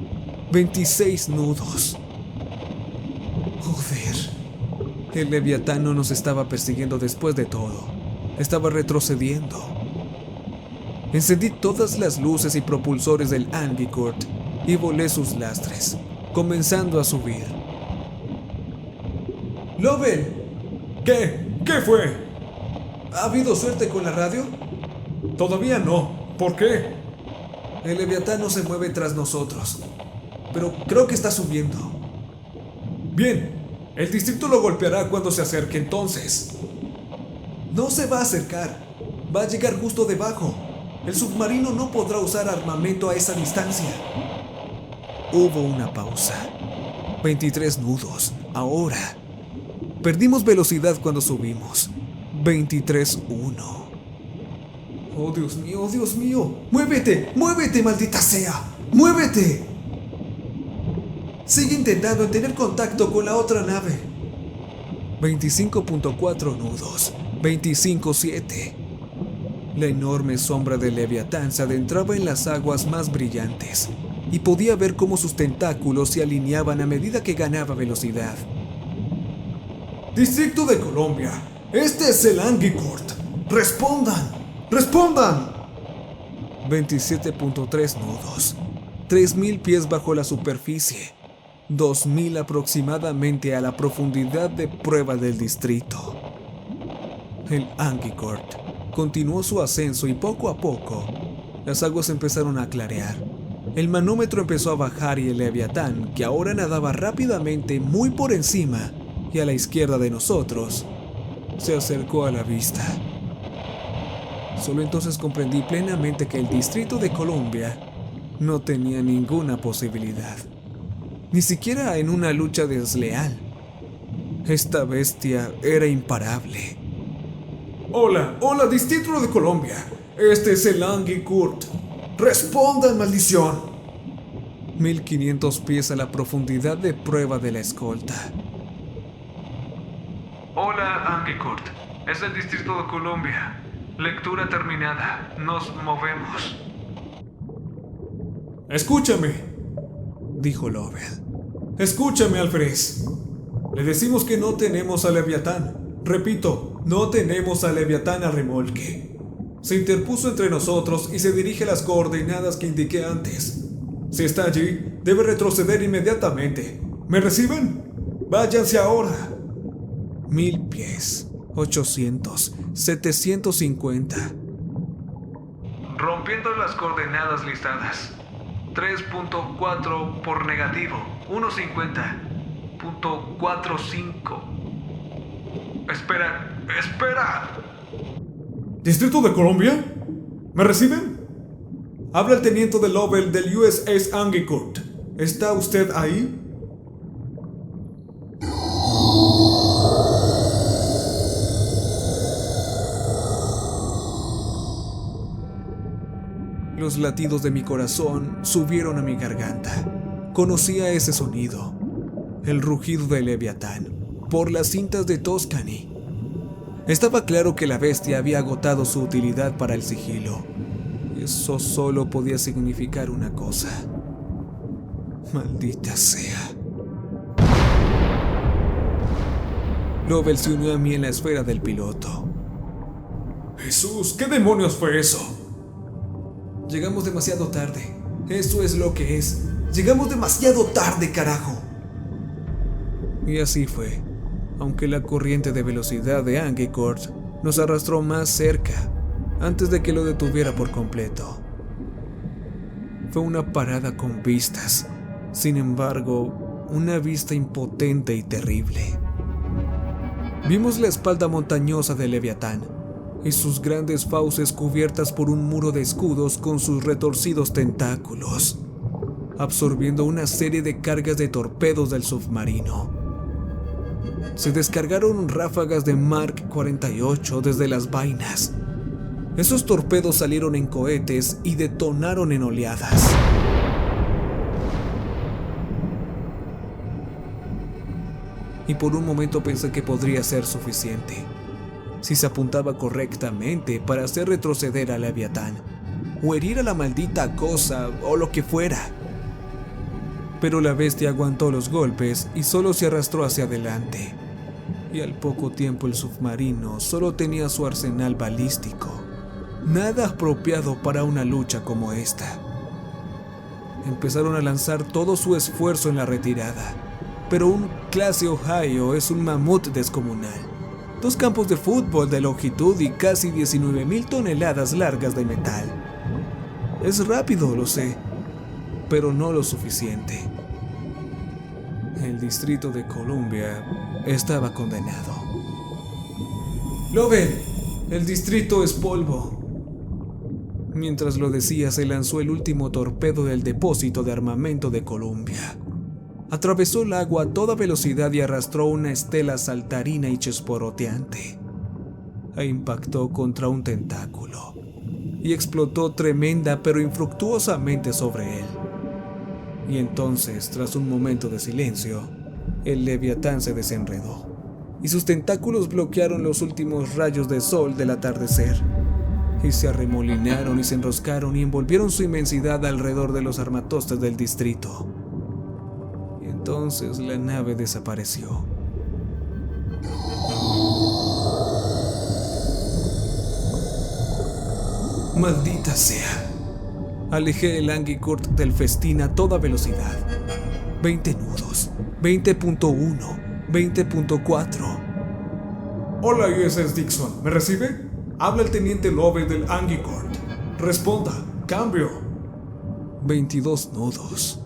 26 nudos. Joder. El Leviatán no nos estaba persiguiendo después de todo. Estaba retrocediendo. Encendí todas las luces y propulsores del Agincourt y volé sus lastres, comenzando a subir. Lovell. ¿Qué? ¿Qué fue? ¿Ha habido suerte con la radio? Todavía no. ¿Por qué? El Leviatán no se mueve tras nosotros, pero creo que está subiendo. Bien, el distrito lo golpeará cuando se acerque entonces. No se va a acercar, va a llegar justo debajo. El submarino no podrá usar armamento a esa distancia. Hubo una pausa. 23 nudos, ahora. Perdimos velocidad cuando subimos. 23-1. Oh, Dios mío, oh, Dios mío. ¡Muévete! ¡Muévete, maldita sea! ¡Muévete! Sigue intentando tener contacto con la otra nave. 25.4 nudos. 25-7. La enorme sombra del Leviatán se adentraba en las aguas más brillantes y podía ver cómo sus tentáculos se alineaban a medida que ganaba velocidad. Distrito de Colombia, este es el Agincourt. ¡Respondan! ¡Respondan! 27.3 nudos. 3.000 pies bajo la superficie. 2.000 aproximadamente a la profundidad de prueba del distrito. El Agincourt continuó su ascenso y poco a poco las aguas empezaron a clarear. El manómetro empezó a bajar y el Leviatán, que ahora nadaba rápidamente muy por encima y a la izquierda de nosotros, se acercó a la vista. Solo entonces comprendí plenamente que el Distrito de Colombia no tenía ninguna posibilidad, ni siquiera en una lucha desleal. Esta bestia era imparable. Hola, hola, Distrito de Colombia. Este es el Agincourt. ¡Respondan, maldición! 1500 pies a la profundidad de prueba de la escolta. Hola, Agincourt. Es el Distrito de Colombia. Lectura terminada. Nos movemos. Escúchame, dijo Lovell. Escúchame, Alférez. Le decimos que no tenemos a Leviatán. Repito, no tenemos a Leviatán a remolque. Se interpuso entre nosotros y se dirige a las coordenadas que indiqué antes. Si está allí, debe retroceder inmediatamente. ¿Me reciben? Váyanse ahora. 1000 pies, 800, 750. Rompiendo las coordenadas listadas. 3.4 por negativo, 1.50.45. Espera. ¿Distrito de Colombia? ¿Me reciben? Habla el teniente de Lovell del USS Agincourt. ¿Está usted ahí? Los latidos de mi corazón subieron a mi garganta. Conocía ese sonido, el rugido del Leviatán, por las cintas de Tuscany. Estaba claro que la bestia había agotado su utilidad para el sigilo. Eso solo podía significar una cosa. Maldita sea. Lovell se unió a mí en la esfera del piloto. Jesús, ¿qué demonios fue eso? Llegamos demasiado tarde. Eso es lo que es. Llegamos demasiado tarde, carajo. Y así fue. Aunque la corriente de velocidad de Agincourt nos arrastró más cerca antes de que lo detuviera por completo. Fue una parada con vistas, sin embargo, una vista impotente y terrible. Vimos la espalda montañosa del Leviatán, y sus grandes fauces cubiertas por un muro de escudos con sus retorcidos tentáculos, absorbiendo una serie de cargas de torpedos del submarino. Se descargaron ráfagas de Mark 48 desde las vainas. Esos torpedos salieron en cohetes y detonaron en oleadas. Y por un momento pensé que podría ser suficiente, si se apuntaba correctamente para hacer retroceder a Leviatán, o herir a la maldita cosa, o lo que fuera. Pero la bestia aguantó los golpes y solo se arrastró hacia adelante. Y al poco tiempo el submarino solo tenía su arsenal balístico, nada apropiado para una lucha como esta. Empezaron a lanzar todo su esfuerzo en la retirada, pero un clase Ohio es un mamut descomunal. 2 campos de fútbol de longitud y casi 19,000 toneladas largas de metal. Es rápido, lo sé, pero no lo suficiente. El Distrito de Columbia estaba condenado. Lovell, el distrito es polvo. Mientras lo decía, se lanzó el último torpedo del depósito de armamento de Columbia. Atravesó el agua a toda velocidad y arrastró una estela saltarina y chisporroteante. E impactó contra un tentáculo y explotó tremenda pero infructuosamente sobre él. Y entonces, tras un momento de silencio, el Leviatán se desenredó y sus tentáculos bloquearon los últimos rayos de sol del atardecer, y se arremolinaron y se enroscaron y envolvieron su inmensidad alrededor de los armatostes del distrito. Y entonces la nave desapareció. Maldita sea. Alejé el Anguicourt del festín a toda velocidad. 20 nudos, 20.1, 20.4. Hola, USS Dixon, ¿me recibe? Habla el teniente Lovell del Anguicourt. Responda, cambio. 22 nudos.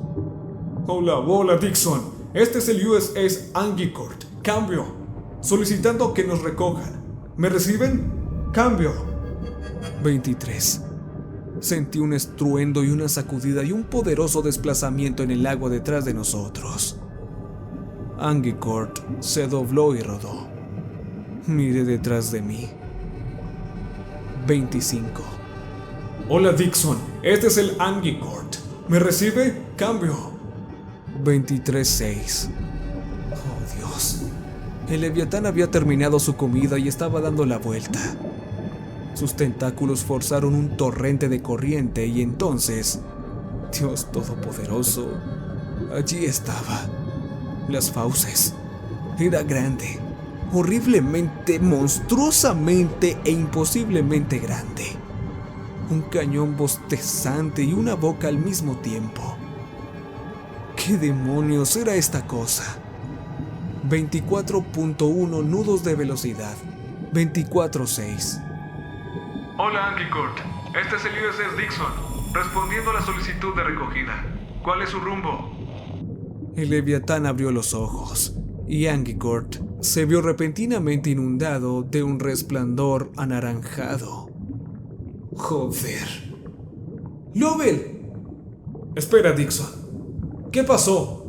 Hola, Dixon. Este es el USS Anguicourt. Cambio. Solicitando que nos recojan. ¿Me reciben? Cambio. 23. Sentí un estruendo y una sacudida y un poderoso desplazamiento en el agua detrás de nosotros. Anguicourt se dobló y rodó. Miré detrás de mí. 25. Hola, Dixon. Este es el Anguicourt. ¿Me recibe? Cambio. 23.6. Oh, Dios. El Leviatán había terminado su comida y estaba dando la vuelta. Sus tentáculos forzaron un torrente de corriente y entonces, Dios Todopoderoso, allí estaba. Las fauces. Era grande, horriblemente, monstruosamente e imposiblemente grande. Un cañón bostezante y una boca al mismo tiempo. ¿Qué demonios era esta cosa? 24.1 nudos de velocidad. 24.6. Hola, Anguicourt. Este es el USS Dixon, respondiendo a la solicitud de recogida. ¿Cuál es su rumbo? El Leviatán abrió los ojos y Anguicourt se vio repentinamente inundado de un resplandor anaranjado. Joder. ¡Lovell! Espera, Dixon. ¿Qué pasó?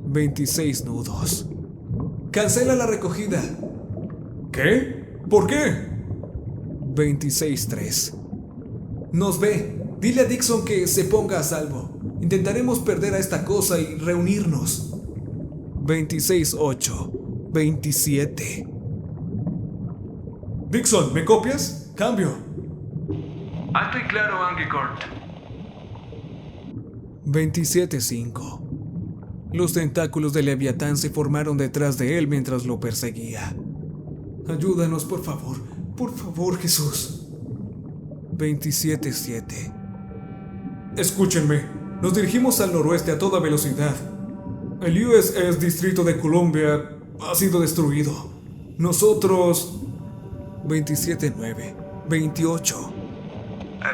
26 nudos. Cancela la recogida. ¿Qué? ¿Por qué? 26.3. Nos ve. Dile a Dixon que se ponga a salvo. Intentaremos perder a esta cosa y reunirnos. 26.8. 27. Dixon, ¿me copias? Cambio. Alto y claro, Anguicourt. 27.5. Los tentáculos de Leviatán se formaron detrás de él mientras lo perseguía. Ayúdanos, por favor. Por favor, Jesús. 27.7. Escúchenme. Nos dirigimos al noroeste a toda velocidad. El USS Distrito de Columbia ha sido destruido. Nosotros... 27.9. 28.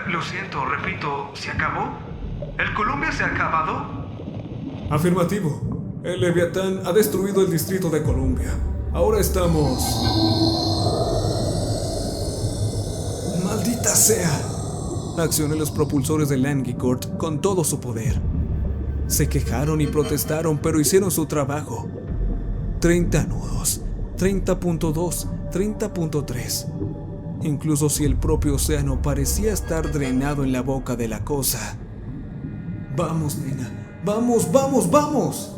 Lo siento, repito, ¿se acabó? ¿El Columbia se ha acabado? Afirmativo. El Leviatán ha destruido el Distrito de Columbia. Ahora estamos... ¡Maldita sea! Accioné los propulsores del Angkor con todo su poder. Se quejaron y protestaron, pero hicieron su trabajo. 30 nudos, 30.2, 30.3. Incluso si el propio océano parecía estar drenado en la boca de la cosa. ¡Vamos, nena! ¡Vamos, vamos, vamos!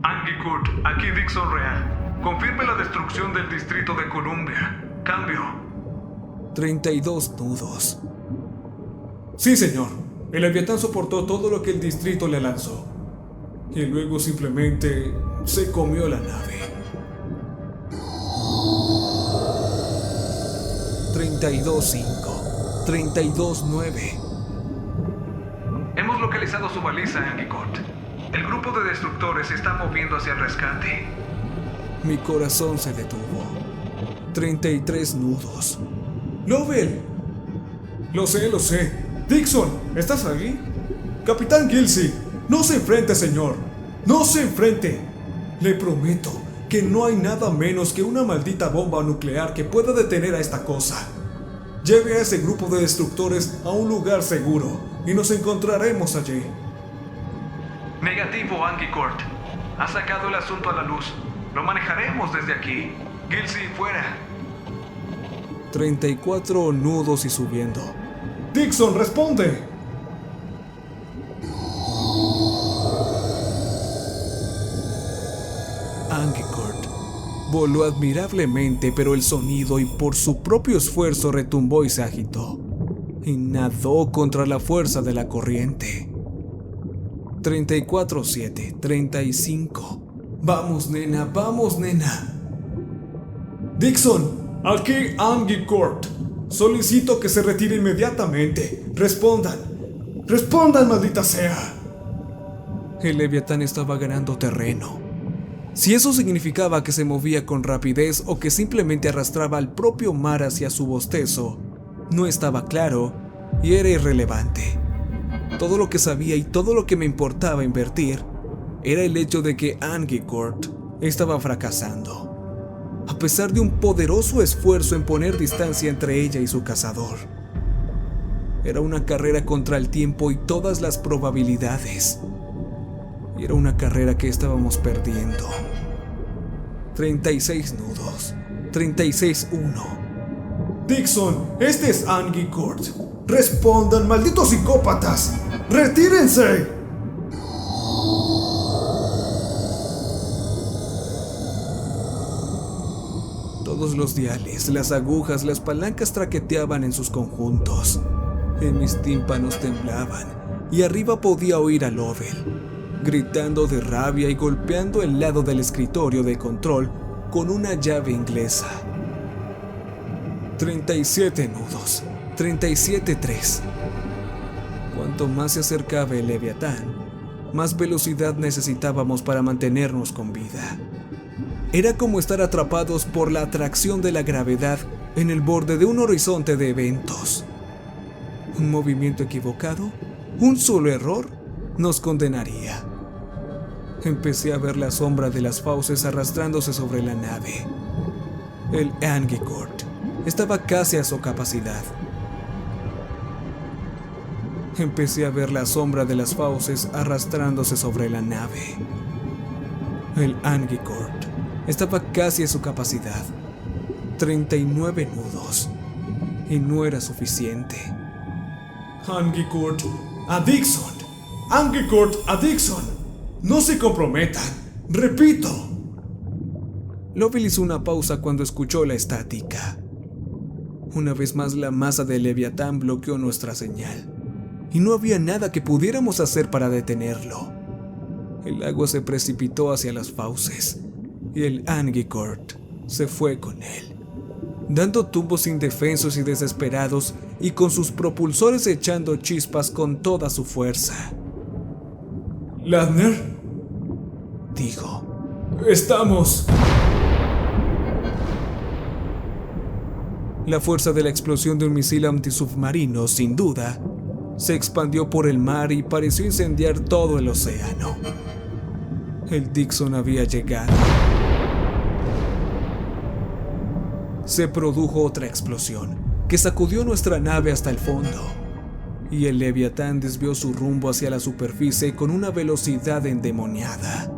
Angkor, aquí Dixon Real. Confirme la destrucción del Distrito de Columbia. Cambio. 32 nudos. Sí, señor. El Leviatán soportó todo lo que el distrito le lanzó. Y luego simplemente se comió la nave. 32.5. 32.9. Hemos localizado su baliza, Angkor. El grupo de destructores se está moviendo hacia el rescate. Mi corazón se detuvo. 33 nudos. ¡Lovell! Lo sé. Dixon, ¿estás ahí? Capitán Gilsey, no se enfrente, señor. ¡No se enfrente! Le prometo que no hay nada menos que una maldita bomba nuclear que pueda detener a esta cosa. Lleve a ese grupo de destructores a un lugar seguro y nos encontraremos allí. Negativo, Angkor. Ha sacado el asunto a la luz. Lo manejaremos desde aquí. Gilsey, fuera. 34 nudos y subiendo. Dixon, responde. Angkor voló admirablemente, pero el sonido y por su propio esfuerzo retumbó y se agitó. Y nadó contra la fuerza de la corriente. 34.7, 35. Vamos, nena, vamos, nena. Dixon, aquí Angkor. Solicito que se retire inmediatamente. Respondan, maldita sea. El Leviatán estaba ganando terreno. Si eso significaba que se movía con rapidez o que simplemente arrastraba al propio mar hacia su bostezo, no estaba claro y era irrelevante. Todo lo que sabía y todo lo que me importaba invertir era el hecho de que Angkor estaba fracasando. A pesar de un poderoso esfuerzo en poner distancia entre ella y su cazador. Era una carrera contra el tiempo y todas las probabilidades. Y era una carrera que estábamos perdiendo. 36 nudos. 36.1. Dixon, este es Angkor. Respondan, malditos psicópatas. ¡Retírense! Todos los diales, las agujas, las palancas traqueteaban en sus conjuntos. En mis tímpanos temblaban y arriba podía oír a Lovell gritando de rabia y golpeando el lado del escritorio de control con una llave inglesa. 37 nudos, 37.3. Cuanto más se acercaba el Leviatán, más velocidad necesitábamos para mantenernos con vida. Era como estar atrapados por la atracción de la gravedad en el borde de un horizonte de eventos. Un movimiento equivocado, un solo error, nos condenaría. Empecé a ver la sombra de las fauces arrastrándose sobre la nave. El Angkor estaba casi a su capacidad. Empecé a ver la sombra de las fauces arrastrándose sobre la nave. El Angkor estaba casi a su capacidad. 39 nudos. Y no era suficiente. Angkor a Dixon. Angkor a Dixon. No se comprometan. Repito. Lovell hizo una pausa cuando escuchó la estática. Una vez más la masa del Leviatán bloqueó nuestra señal. Y no había nada que pudiéramos hacer para detenerlo. El agua se precipitó hacia las fauces. Y el Angkor se fue con él, dando tumbos indefensos y desesperados y con sus propulsores echando chispas con toda su fuerza. Ladner, dijo. Estamos. La fuerza de la explosión de un misil antisubmarino, sin duda, se expandió por el mar y pareció incendiar todo el océano. El Dixon había llegado. se produjo otra explosión que sacudió nuestra nave hasta el fondo, y el Leviatán desvió su rumbo hacia la superficie con una velocidad endemoniada.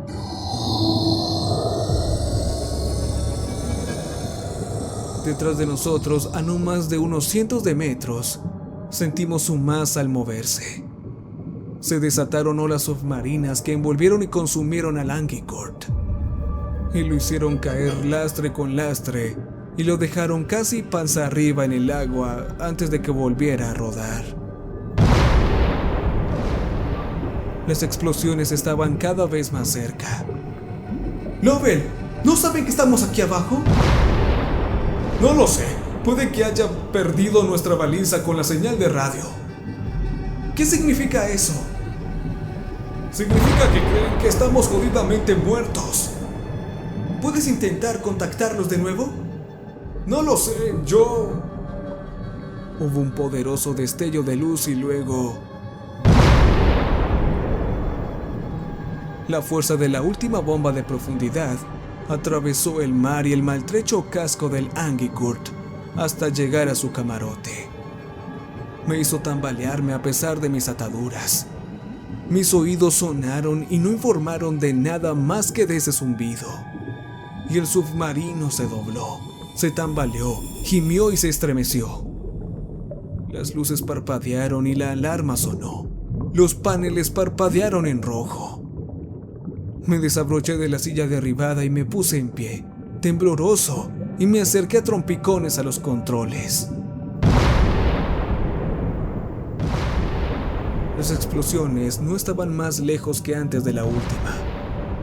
Detrás de nosotros, a no más de unos cientos de metros, sentimos su masa al moverse. Se desataron olas submarinas que envolvieron y consumieron al Agincourt, y lo hicieron caer lastre con lastre y lo dejaron casi panza arriba en el agua antes de que volviera a rodar. Las explosiones estaban cada vez más cerca. Lovell, ¿no saben que estamos aquí abajo? No lo sé. Puede que haya perdido nuestra baliza con la señal de radio. ¿Qué significa eso? Significa que creen que estamos jodidamente muertos. ¿Puedes intentar contactarlos de nuevo? No lo sé, Hubo un poderoso destello de luz y luego... La fuerza de la última bomba de profundidad atravesó el mar y el maltrecho casco del Agincourt hasta llegar a su camarote. Me hizo tambalearme a pesar de mis ataduras. Mis oídos sonaron y no informaron de nada más que de ese zumbido. Y el submarino se dobló, se tambaleó, gimió y se estremeció. Las luces parpadearon y la alarma sonó. Los paneles parpadearon en rojo. Me desabroché de la silla derribada y me puse en pie, tembloroso, y me acerqué a trompicones a los controles. Las explosiones no estaban más lejos que antes de la última,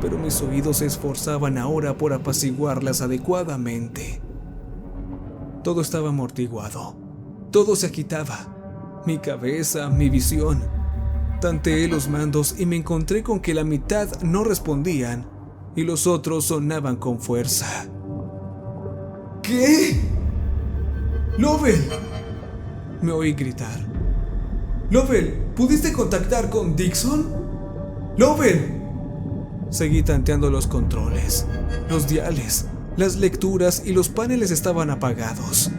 pero mis oídos se esforzaban ahora por apaciguarlas adecuadamente. Todo estaba amortiguado, todo se agitaba, mi cabeza, mi visión. Tanteé los mandos y me encontré con que la mitad no respondían y los otros sonaban con fuerza. ¿Qué? ¡Lovell! Me oí gritar. ¡Lovell! ¿Pudiste contactar con Dixon? ¡Lovell! Seguí tanteando los controles, los diales, las lecturas y los paneles estaban apagados.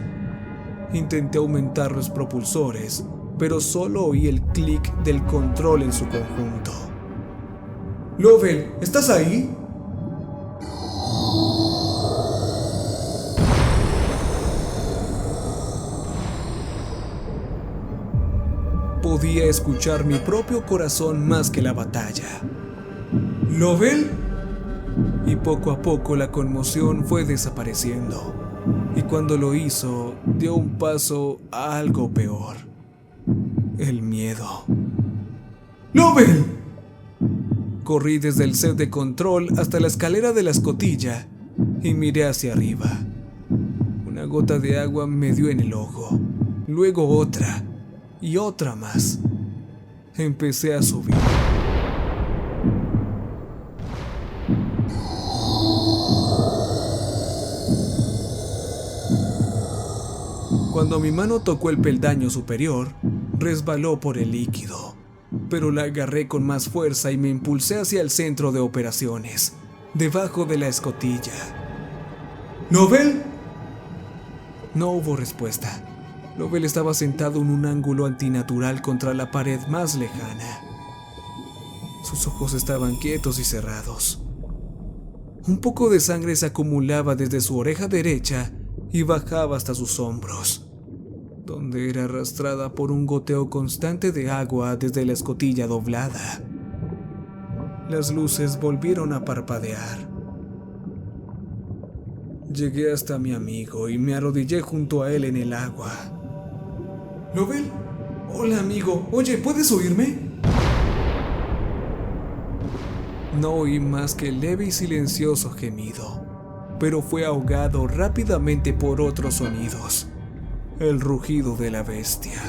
Intenté aumentar los propulsores, pero solo oí el clic del control en su conjunto. Lovell, ¿estás ahí? Podía escuchar mi propio corazón más que la batalla. ¿Lovell? Y poco a poco la conmoción fue desapareciendo. Y cuando lo hizo, dio un paso a algo peor. El miedo. ¡Lovell! Corrí desde el set de control hasta la escalera de la escotilla y miré hacia arriba. Una gota de agua me dio en el ojo, luego otra y otra más. Empecé a subir. Cuando mi mano tocó el peldaño superior, resbaló por el líquido, pero la agarré con más fuerza y me impulsé hacia el centro de operaciones, debajo de la escotilla. ¿Lovell? No hubo respuesta. Lovell estaba sentado en un ángulo antinatural contra la pared más lejana. Sus ojos estaban quietos y cerrados. Un poco de sangre se acumulaba desde su oreja derecha y bajaba hasta sus hombros, donde era arrastrada por un goteo constante de agua desde la escotilla doblada. Las luces volvieron a parpadear. Llegué hasta mi amigo y me arrodillé junto a él en el agua. ¿Lovell? Hola, amigo. Oye, ¿puedes oírme? No oí más que el leve y silencioso gemido, pero fue ahogado rápidamente por otros sonidos. El rugido de la bestia.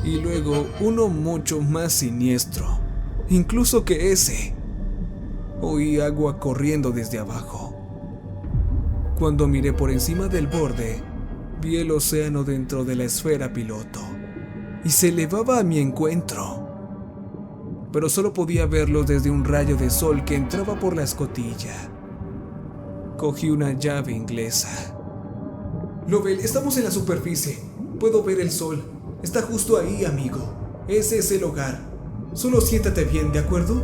Y luego uno mucho más siniestro, incluso que ese. Oí agua corriendo desde abajo. Cuando miré por encima del borde, vi el océano dentro de la esfera piloto, y se elevaba a mi encuentro. pero solo podía verlos desde un rayo de sol que entraba por la escotilla. Cogí una llave inglesa. Lovell, estamos en la superficie. Puedo ver el sol. Está justo ahí, amigo. Ese es el hogar. Solo siéntate bien, ¿de acuerdo?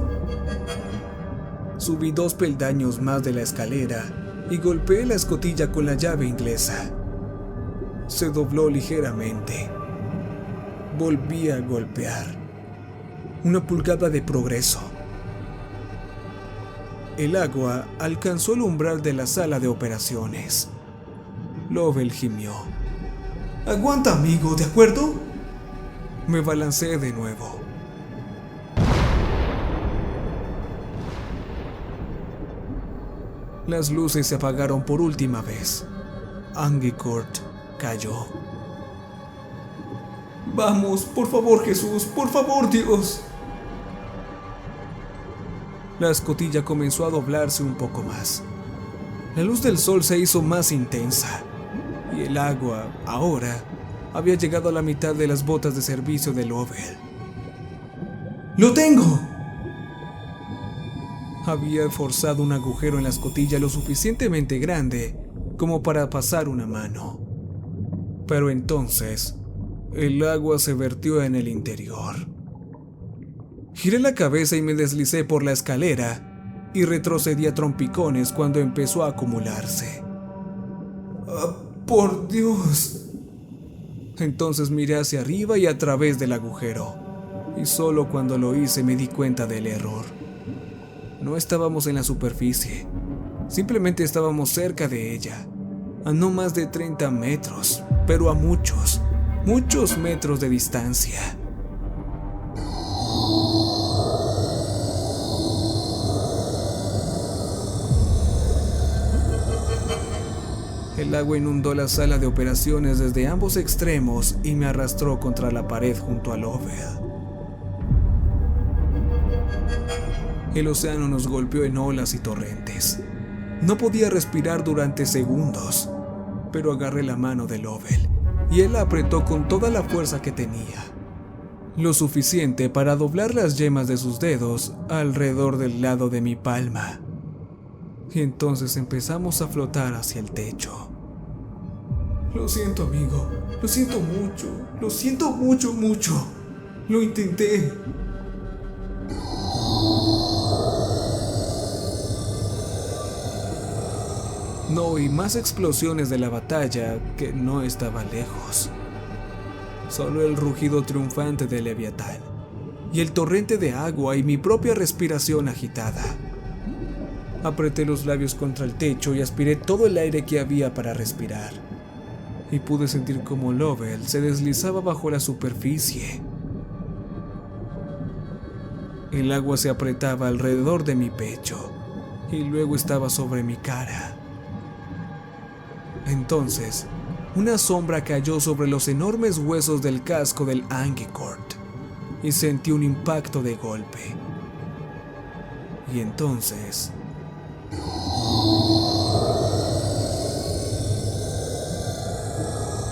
Subí 2 peldaños más de la escalera y golpeé la escotilla con la llave inglesa. Se dobló ligeramente. Volví a golpear. 1 pulgada de progreso. El agua alcanzó el umbral de la sala de operaciones. Lovell gimió. Aguanta, amigo, ¿de acuerdo? Me balancé de nuevo. Las luces se apagaron por última vez. Agincourt cayó. Vamos, por favor, Jesús, por favor, Dios. La escotilla comenzó a doblarse un poco más. La luz del sol se hizo más intensa y el agua, ahora, había llegado a la mitad de las botas de servicio de Lovell. ¡Lo tengo! Había forzado un agujero en la escotilla lo suficientemente grande como para pasar una mano. Pero entonces, el agua se vertió en el interior. Giré la cabeza y me deslicé por la escalera y retrocedí a trompicones cuando empezó a acumularse. ¡Por Dios! Entonces miré hacia arriba y a través del agujero, y solo cuando lo hice me di cuenta del error. No estábamos en la superficie, simplemente estábamos cerca de ella, a no más de 30 metros, pero a muchos metros de distancia. El agua inundó la sala de operaciones desde ambos extremos y me arrastró contra la pared junto a Lovell. El océano nos golpeó en olas y torrentes. No podía respirar durante segundos, pero agarré la mano de Lovell y él la apretó con toda la fuerza que tenía, lo suficiente para doblar las yemas de sus dedos alrededor del lado de mi palma. Y entonces empezamos a flotar hacia el techo. Lo siento, amigo. Lo siento mucho. Lo siento mucho, mucho. Lo intenté. No oí más explosiones de la batalla, que no estaba lejos. Solo el rugido triunfante del Leviatán, y el torrente de agua y mi propia respiración agitada. Apreté los labios contra el techo y aspiré todo el aire que había para respirar. Y pude sentir cómo Lovell se deslizaba bajo la superficie. El agua se apretaba alrededor de mi pecho y luego estaba sobre mi cara. Entonces, una sombra cayó sobre los enormes huesos del casco del Agincourt y sentí un impacto de golpe. Y entonces...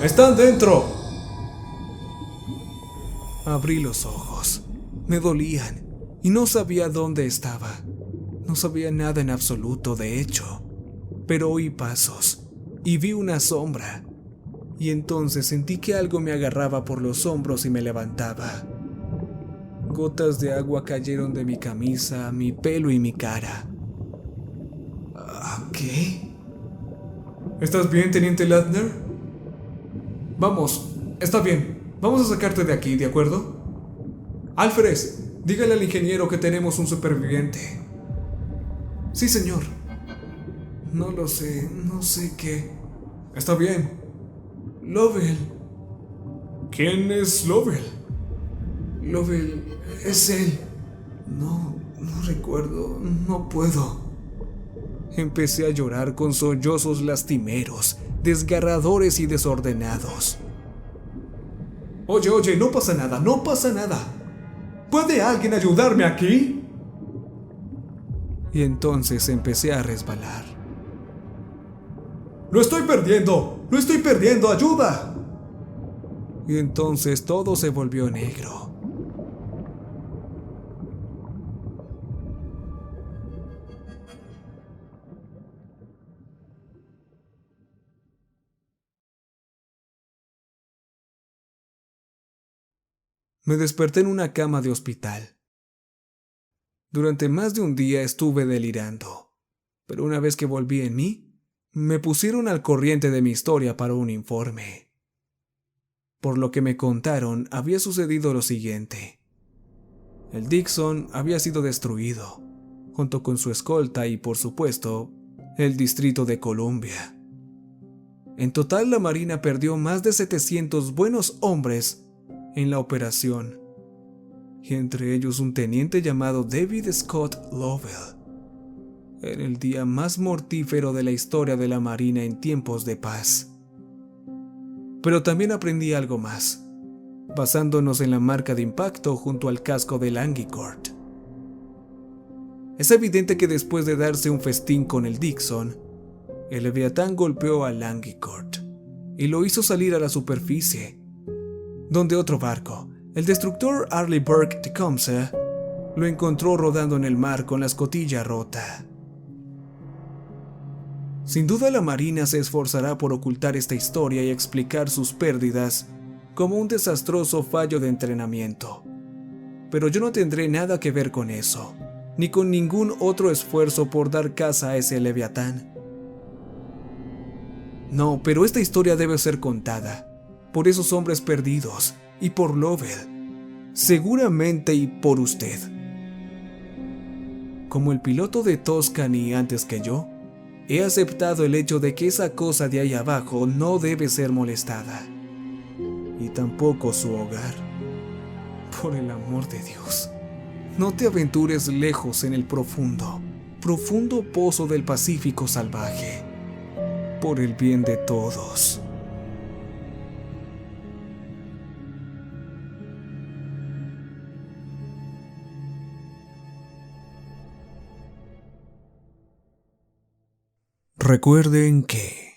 ¡Están dentro! Abrí los ojos. Me dolían y no sabía dónde estaba. No sabía nada en absoluto, de hecho. Pero oí pasos y vi una sombra. Y entonces sentí que algo me agarraba por los hombros y me levantaba. Gotas de agua cayeron de mi camisa, mi pelo y mi cara. ¿Qué? ¿Estás bien, Teniente Ladner? Vamos, está bien. Vamos a sacarte de aquí, ¿de acuerdo? Alfred, dígale al ingeniero que tenemos un superviviente. Sí, señor. No lo sé, no sé qué. Está bien. Lovell. ¿Quién es Lovell? Lovell, es él. No recuerdo, no puedo. Empecé a llorar con sollozos lastimeros, desgarradores y desordenados. Oye, no pasa nada, no pasa nada. ¿Puede alguien ayudarme aquí? Y entonces empecé a resbalar. ¡Lo estoy perdiendo! ¡Ayuda! Y entonces todo se volvió negro. Me desperté en una cama de hospital. Durante más de un día estuve delirando, pero una vez que volví en mí, me pusieron al corriente de mi historia para un informe. Por lo que me contaron, había sucedido lo siguiente. El Dixon había sido destruido, junto con su escolta y, por supuesto, el Distrito de Columbia. En total, la Marina perdió más de 700 buenos hombres en la operación, y entre ellos un teniente llamado David Scott Lovell. Era el día más mortífero de la historia de la Marina en tiempos de paz. Pero también aprendí algo más, basándonos en la marca de impacto junto al casco del Agincourt. Es evidente que después de darse un festín con el Dixon, el Leviatán golpeó al Agincourt y lo hizo salir a la superficie, donde otro barco, el destructor Arleigh Burke-Tecumseh, lo encontró rodando en el mar con la escotilla rota. Sin duda la Marina se esforzará por ocultar esta historia y explicar sus pérdidas como un desastroso fallo de entrenamiento. Pero yo no tendré nada que ver con eso, ni con ningún otro esfuerzo por dar caza a ese Leviatán. No, pero esta historia debe ser contada, por esos hombres perdidos, y por Lovell, seguramente y por usted. Como el piloto de Tuscany antes que yo, he aceptado el hecho de que esa cosa de ahí abajo no debe ser molestada, y tampoco su hogar. Por el amor de Dios, no te aventures lejos en el profundo pozo del Pacífico salvaje, por el bien de todos. Recuerden que